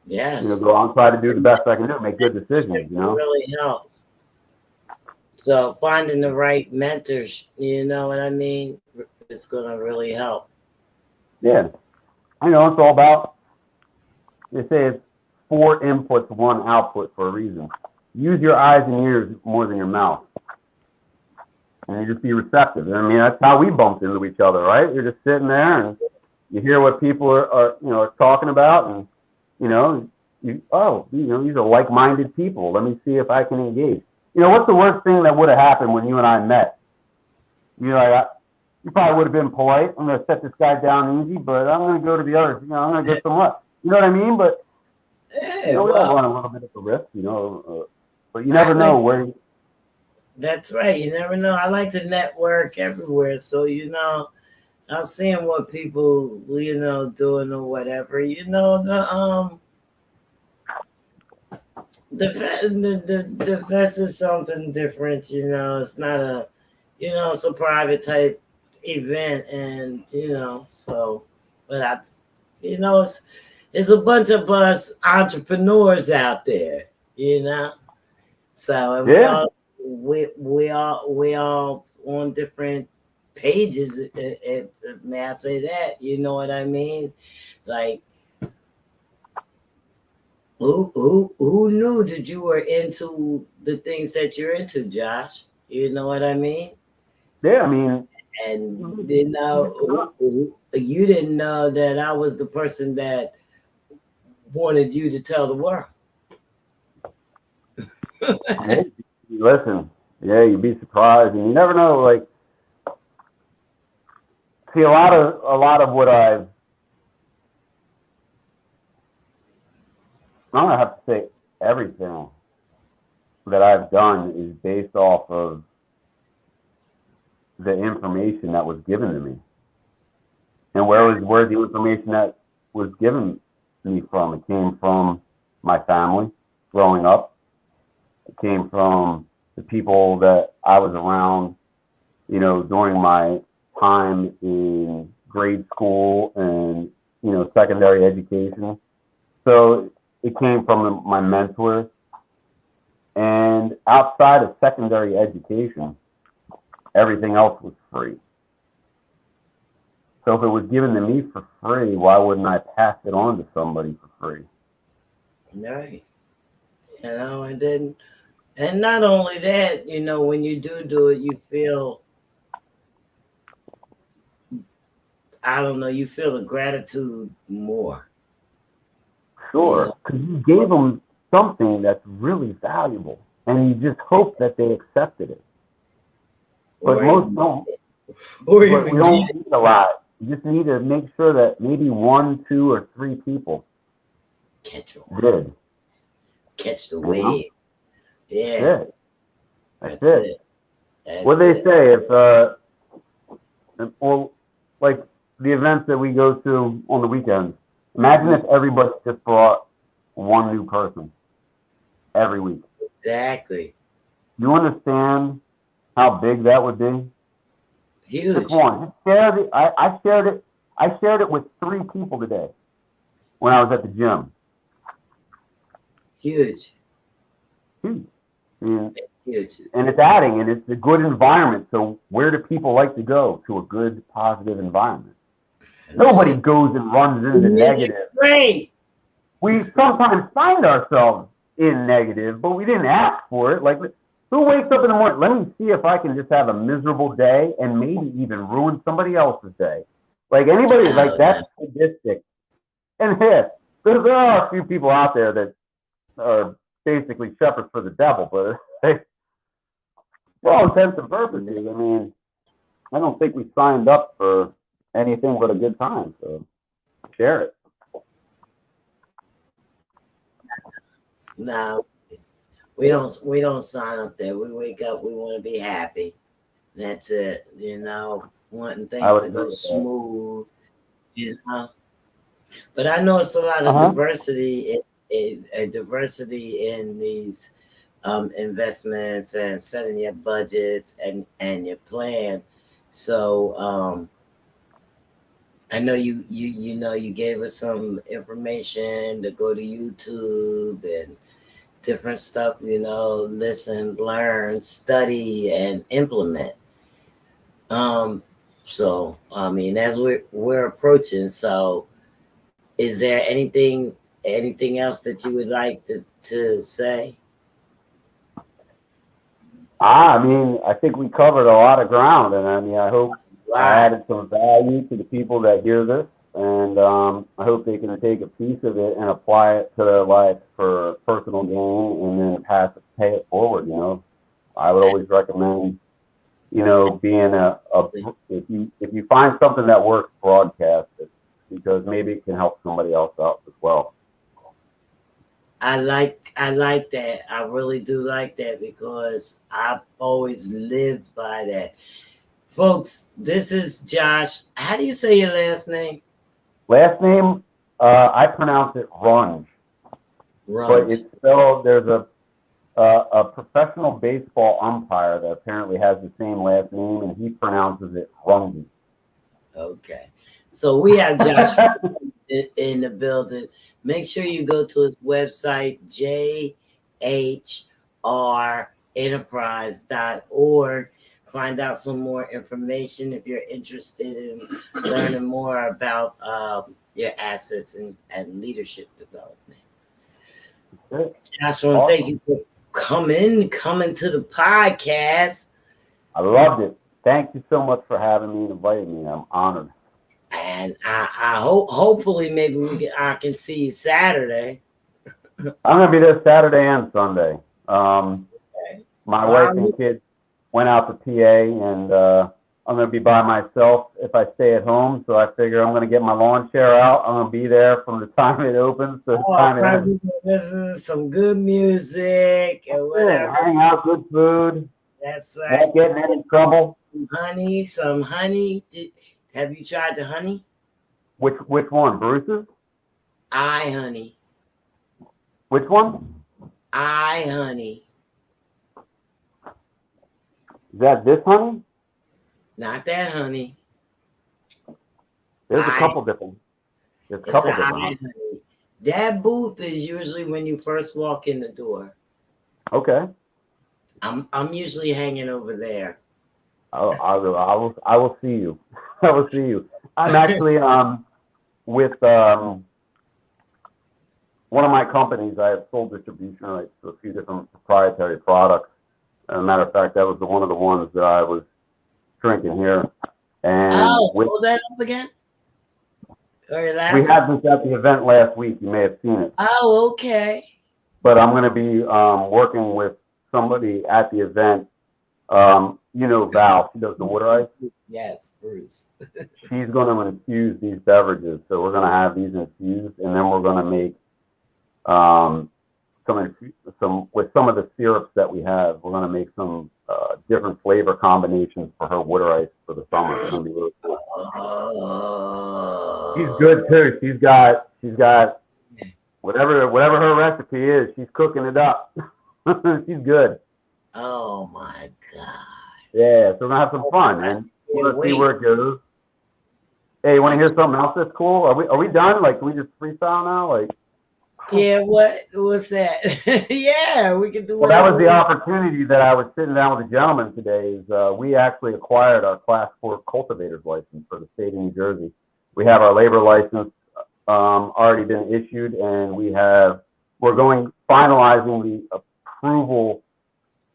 yes, you know, go on, try to do the best I can do, make good decisions, you know. Really help. So finding the right mentors, you know what I mean, it's gonna really help. Yeah, I know it's all about. They say it's 4 inputs, 1 output for a reason. Use your eyes and ears more than your mouth, and you just be receptive. I mean, that's how we bumped into each other, right? You're just sitting there and you hear what people are you know, are talking about, and you know, these are like-minded people. Let me see if I can engage. You know, what's the worst thing that would have happened when you and I met? you're like, you probably would have been polite. I'm going to set this guy down easy, but I'm going to go to the others. I'm going to go somewhere. You know what I mean? But Yeah, we all well, run a little bit of a risk, but you I never like know where. that's right. You never know. I like to network everywhere, so I'm seeing what people doing or whatever. The fest is something different. It's not it's a private type event, and so, but it's a bunch of us entrepreneurs out there, so, and Yeah, we all on different pages. May I say that? You know what I mean? Like, who knew that you were into the things that you're into, Josh? You know what I mean? yeah. I mean, And you didn't know that I was the person that wanted you to tell the world. yeah, listen, yeah, you'd be surprised, and you never know. Like, see, a lot of what I'm gonna have to say everything that I've done is based off of the information that was given to me. And where the information that was given me from? It came from my family growing up. It came from the people that I was around, during my time in grade school and, secondary education. So it came from my mentors. And outside of secondary education, everything else was free. So if it was given to me for free, why wouldn't I pass it on to somebody for free? Right. And not only that, when you do it, you feel, I don't know, you feel the gratitude more. Sure, because you gave them something that's really valuable, and you just hope that they accepted it. But Or most even, don't. or But we even don't need a lot. You just need to make sure that maybe 1, 2, or 3 people catch did. catch the You know, wave. Yeah, that's it. That's that's it. it. What That's they it. say, well, like the events that we go to on the weekends. Imagine if everybody just brought one new person every week. Exactly. You understand how big that would be? Just Huge. one. Just share it. I shared it. I shared it with 3 people today when I was at the gym. Huge. Huge. And It's huge. it's adding, and it's a good environment. So where do people like to go? To a good, positive environment. Nobody goes and runs The into music's negative. great. We sometimes find ourselves in negative, but we didn't ask for it. Like, who wakes up in the morning? Let me see if I can just have a miserable day and maybe even ruin somebody else's day. Like, anybody, like, Oh no. that's sadistic. And there are a few people out there that are basically shepherds for the devil, but for all intents and purposes, I mean, I don't think we signed up for anything but a good time. So share it. No, we don't sign up there. We wake up, we want to be happy. That's it. Wanting I things would to agree go with that. smooth, you know. But I know it's a lot of Uh-huh. diversity in these investments and setting your budgets and your plan. So I know you gave us some information to go to YouTube and different stuff, listen, learn, study, and implement. So I mean, as we're approaching, so is there anything else that you would like to say? I mean, I think we covered a lot of ground, and I mean, I hope I Right. added some value to the people that hear this, and I hope they can take a piece of it and apply it to their life for personal gain, and then pay it forward. I would always recommend you know, being if you find something that works, broadcast it, because maybe it can help somebody else out as well. I like that. I really do like that because I've always lived by that. Folks, this is Josh. How do you say your last name? Last name, I pronounce it Runge, but Runge. it's spelled. There's a professional baseball umpire that apparently has the same last name, and he pronounces it Runge. Okay. So we have Josh in the building. Make sure you go to his website, jhrenterprise.org. Find out some more information if you're interested in learning more about your assets and leadership development. Good. Joshua, Awesome. thank you for coming to the podcast. I loved it. Thank you so much for having me and inviting me. I'm honored. And I hope hopefully maybe I can see you Saturday. I'm gonna be there Saturday and Sunday. Okay. My Wow. wife and kids went out to PA, and I'm gonna be by myself if I stay at home. So I figure I'm gonna get my lawn chair out. I'm gonna be there from the time it opens to the time it ends. Listen to some good music and whatever. Hang out, good food, That's right. not getting any trouble. Some honey. Have you tried the honey? Which one, Bruce's? Honey. Which one? Honey. Is that this honey? Not that honey. There's a couple different. There's a couple different honey. That booth is usually when you first walk in the door. Okay. I'm usually hanging over there. I will see you. I will see you. I'm actually with one of my companies. I have sole distribution rights to a few different proprietary products. As a matter of fact, that was one of the ones that I was drinking here. And hold that up again. We had this at the event last week. You may have seen it. Oh, okay. But I'm going to be working with somebody at the event. You know Val, she does the water ice. Yes, Bruce. She's going to infuse these beverages. So we're going to have these infused, and then we're going to make some with some of the syrups that we have. We're going to make some different flavor combinations for her water ice for the summer. It's going to be really cool. She's good too. She's got whatever her recipe is. She's cooking it up. She's good. Oh my god. Yeah, so we're gonna have some fun, man. Let's see where it goes. Hey, you want to hear something else that's cool? Are we done? Like, can we just freestyle now? Like, yeah, what's that? Yeah, we can do. Well, that was the opportunity that I was sitting down with a gentleman today. Is we actually acquired our Class 4 cultivator's license for the state of New Jersey. We have our labor license already been issued, and we're finalizing the approval,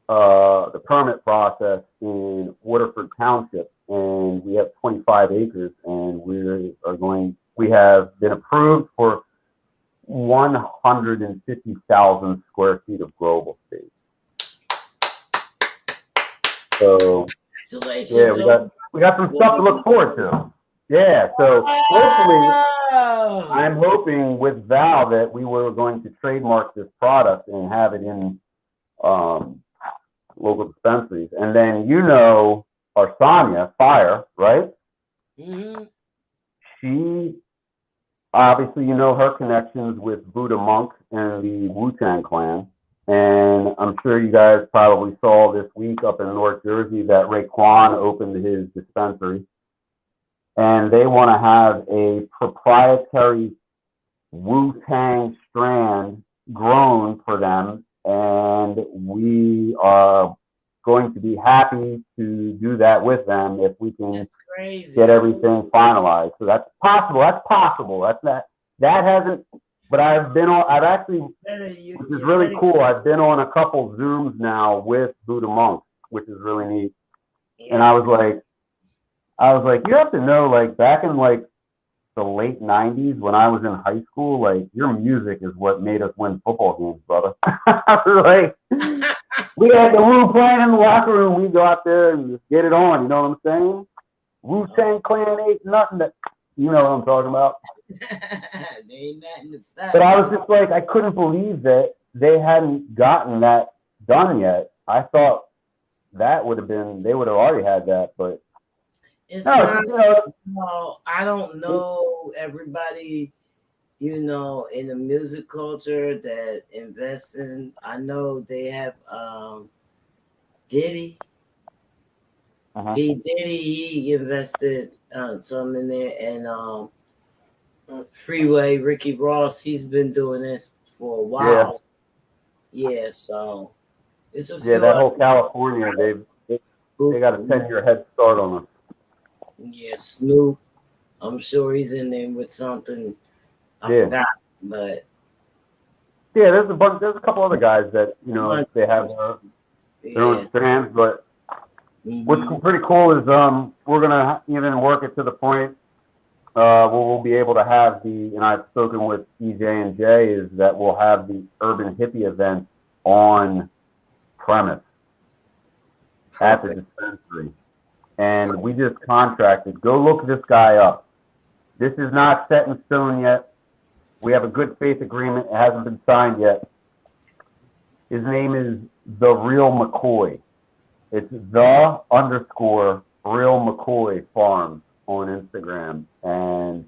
the permit process in Waterford Township, and we have 25 acres, and we have been approved for 150,000 square feet of growable space. So, yeah, we got some stuff to look forward to. Yeah, so hopefully, I'm hoping with Val that we were going to trademark this product and have it in local dispensaries. And then our Sonia Fire, right? Mm-hmm. She obviously her connections with Buddha Monk and the Wu-Tang Clan. And I'm sure you guys probably saw this week up in North Jersey that Raekwon opened his dispensary. And they want to have a proprietary Wu-Tang strand grown for them. And we are going to be happy to do that with them if we can get everything finalized. So that's possible. That hasn't, but which is really cool. I've been on a couple Zooms now with Buddha Monk, which is really neat. Yes. And I was like, you have to know, like, back in like the late 90s when I was in high school, like, your music is what made us win football games, brother. I was like, We had the Wu playing in the locker room. We go out there and just get it on. You know what I'm saying? Wu-Tang Clan ain't nothing that, you know what I'm talking about. There ain't nothing to say. But I was just like, I couldn't believe that they hadn't gotten that done yet. I thought that would have been, they would have already had that, but It's no, not, you know, no, I don't know everybody, you know, in the music culture that invests in. I know they have Diddy. P. Diddy, he invested some in there, and Freeway, Ricky Ross, he's been doing this for a while. Yeah, so it's a few. Yeah, that whole California, they got a 10-year head start on us. Yeah, Snoop, I'm sure he's in there with something. I forgot, but yeah, there's a couple other guys that, you know, they have their own strands, but what's pretty cool is we're gonna even work it to the point where we'll be able to have and I've spoken with EJ and Jay, is that we'll have the urban hippie event on premise at the dispensary. And we just contracted. Go look this guy up. This is not set in stone yet. We have a good faith agreement. It hasn't been signed yet. His name is The Real McCoy. It's _Real McCoy Farms on Instagram. And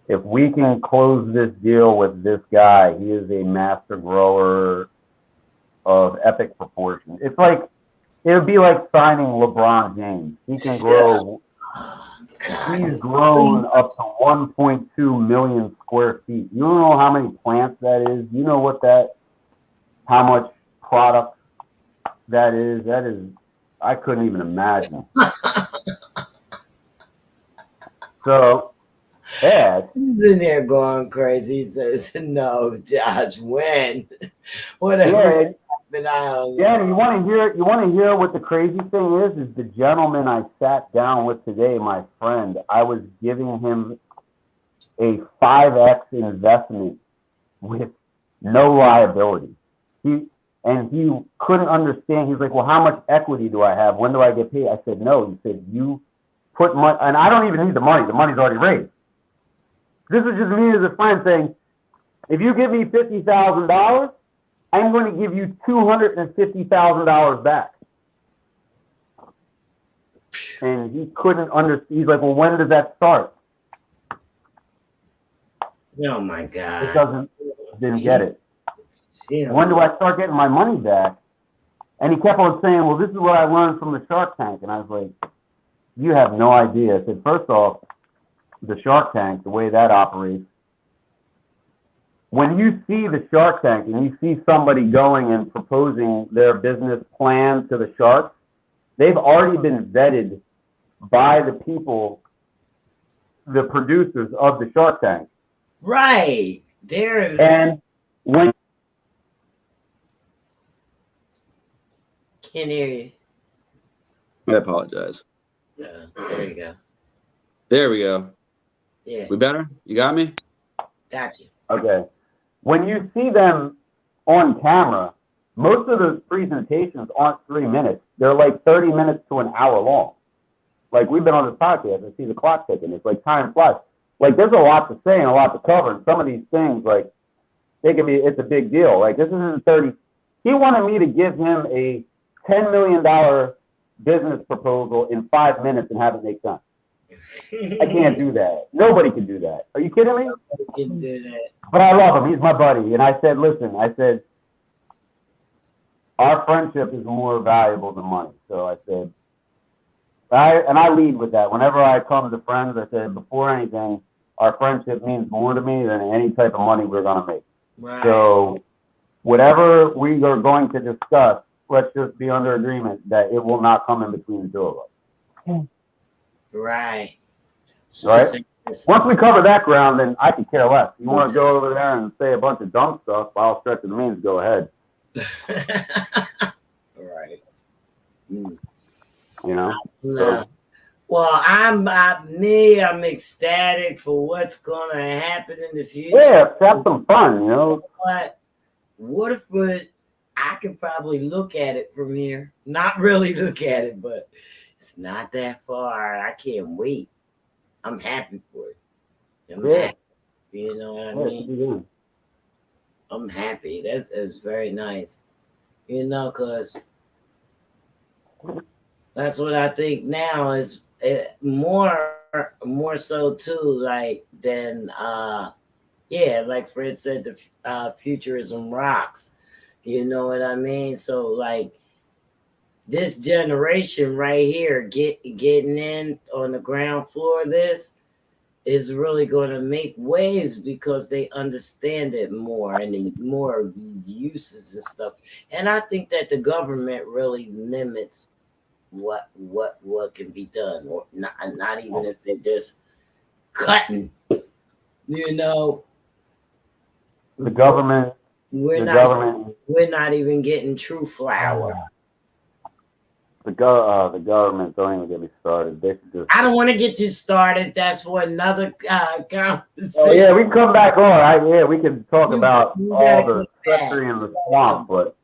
if we can close this deal with this guy, he is a master grower of epic proportion. It's like, it would be like signing LeBron James. He can grow. He's grown up to 1.2 million square feet. You don't know how many plants that is. You know how much product that is. That is, I couldn't even imagine. So, yeah. He's in there going crazy. He says, "No, Josh, when? Whatever." Yeah. Danny, you want to hear what the crazy thing is the gentleman I sat down with today, my friend, I was giving him a 5x investment with no liability. He couldn't understand. He's like, well, how much equity do I have? When do I get paid? I said, no. He said, you put money, and I don't even need the money. The money's already raised. This is just me as a friend saying, if you give me $50,000, I'm going to give you $250,000 back. And he couldn't understand. He's like, well, when does that start? Oh my God. Didn't get it. Yeah. When do I start getting my money back? And he kept on saying, well, this is what I learned from the Shark Tank. And I was like, you have no idea. I said, first off, the Shark Tank, the way that operates, when you see the Shark Tank and you see somebody going and proposing their business plan to the sharks, they've already been vetted by the people, the producers of the Shark Tank. Right. And when... Can't hear you. I apologize. There you go. There we go. Yeah. We better? You got me? Got you. Okay. When you see them on camera, most of the presentations aren't 3 minutes. They're like 30 minutes to an hour long. Like, we've been on this podcast, I see the clock ticking. It's like time flies. Like, there's a lot to say and a lot to cover. And some of these things, like, it's a big deal. Like, this isn't 30. He wanted me to give him a $10 million business proposal in 5 minutes and have it make sense. I can't do that. Nobody can do that. Are you kidding me? Nobody can do that. But I love him. He's my buddy. And I said, listen, our friendship is more valuable than money. So I said, I lead with that. Whenever I come to friends, I said, before anything, our friendship means more to me than any type of money we're going to make. Right. So whatever we are going to discuss, let's just be under agreement that it will not come in between the two of us. Right. Right? Once we cover that ground, then I could care less. You want to go over there and say a bunch of dumb stuff, by all stretch of the means, go ahead. Right. You know? No. Well, I'm ecstatic for what's gonna happen in the future. Yeah, have some fun, you know. But Waterford I could probably look at it from here. Not really look at it, but it's not that far. I can't wait. I'm happy for it. I'm Yeah. happy. You know what I Yeah, it mean? should be good. I'm happy. That's very nice. You know, because that's what I think now is more so too, like than yeah, like Fred said, the futurism rocks. You know what I mean? So like this generation right here getting in on the ground floor of this is really going to make waves because they understand it more and the more uses and stuff. And I think that the government really limits what can be done, or not even if they're just cutting. You know, The government, we're the not government, we're not even getting true flour. the government. Don't even get me started. They should just. I don't want to get you started. That's for another conversation. Oh yeah, we can come back on. Yeah, we can talk You- about you all gotta the come back. treachery in the swamp, but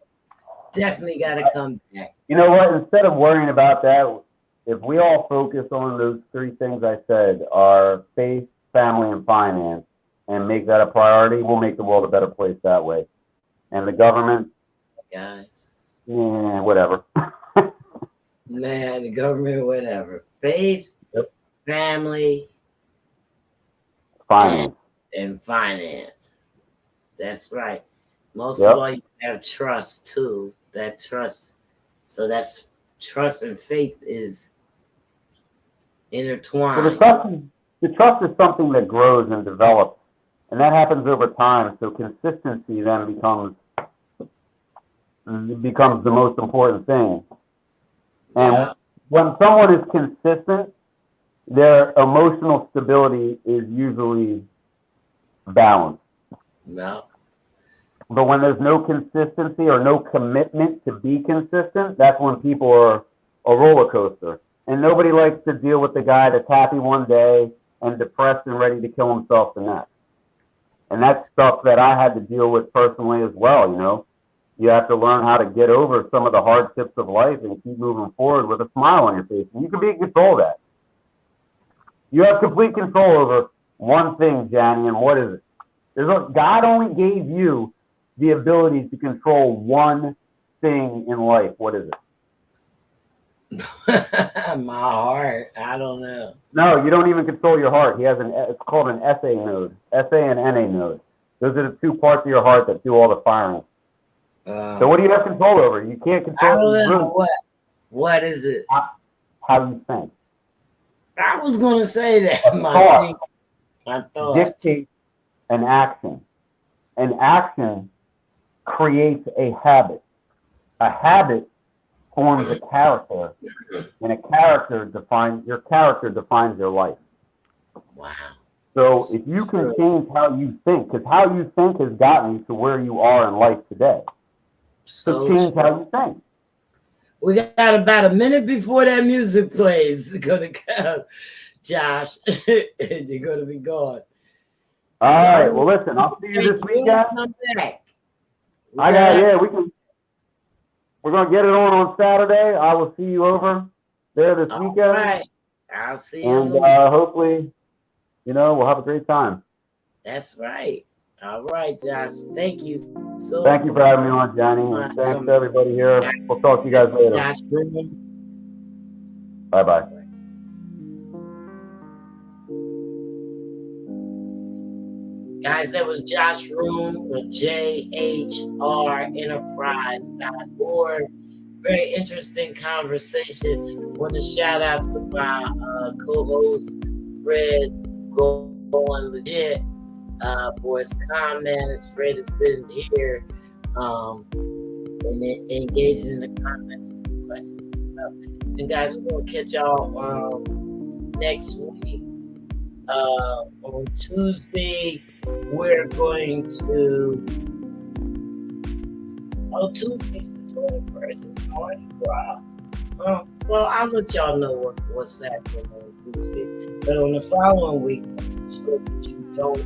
Definitely got to come back. you know what? Instead of worrying about that, if we all focus on those three things I said, our faith, family, and finance, and make that a priority, we'll make the world a better place that way. And the government, Guys, whatever. man, the government, whatever. Faith, Yep. family, Finance. and finance. That's right. Most Yep. of all, you have trust too. That trust. So that's trust and faith is So intertwined. the trust is something that grows and develops, and that happens over time. So consistency then becomes the most important thing. And Yeah. when someone is consistent, their emotional stability is usually balanced. No. But when there's no consistency or no commitment to be consistent, that's when people are a roller coaster. And nobody likes to deal with the guy that's happy one day and depressed and ready to kill himself the next. And that's stuff that I had to deal with personally as well, you know. You have to learn how to get over some of the hardships of life and keep moving forward with a smile on your face. And you can be in control of that. You have complete control over one thing, Johnny, and what is it? God only gave you the ability to control one thing in life. What is it? My heart. I don't know. No, you don't even control your heart. It's called an SA node, SA and NA node. Those are the two parts of your heart that do all the firing. So what do you have control over? You can't I control don't know what is it. how you think. I was gonna say that. Thought My thoughts. dictates an action. An action creates a habit. A habit forms a character, and a character defines your life. Wow. So if you can change how you think, because how you think has gotten you to where you are in life today. So change how you think. We got about a minute before that music plays. It's gonna go, Josh. And you're gonna be gone. All right. Well, listen. I'll see you this weekend. Come back. We're gonna get it on Saturday. I will see you over there this weekend. All right. I'll see you. And hopefully, we'll have a great time. That's right. All right, Josh. Thank you so Thank you for having me on, Johnny. And thanks to everybody here. We'll talk to you guys later. Josh. Bye-bye. Guys, that was Josh Room with jhrenterprise.org. Very interesting conversation. Want to shout out to my co-host, Fred Going Legit, for his comments. Fred has been here and engaging in the comments, questions and stuff. And guys, we're going to catch y'all next week. On Tuesday, we're going to. Tuesday's the 21st. It's already wow. Well, I'll let y'all know what's happening on Tuesday. But on the following week, make sure that you don't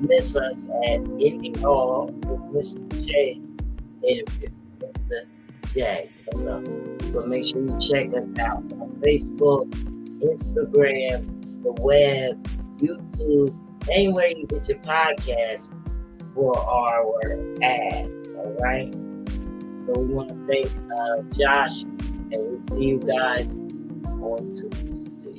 miss us at Indie Hall with Mr. J Mr. J. So make sure you check us out on Facebook, Instagram, the web, YouTube, anywhere you get your podcast for our ads. All right. So we want to thank Josh, and we'll see you guys on Tuesday.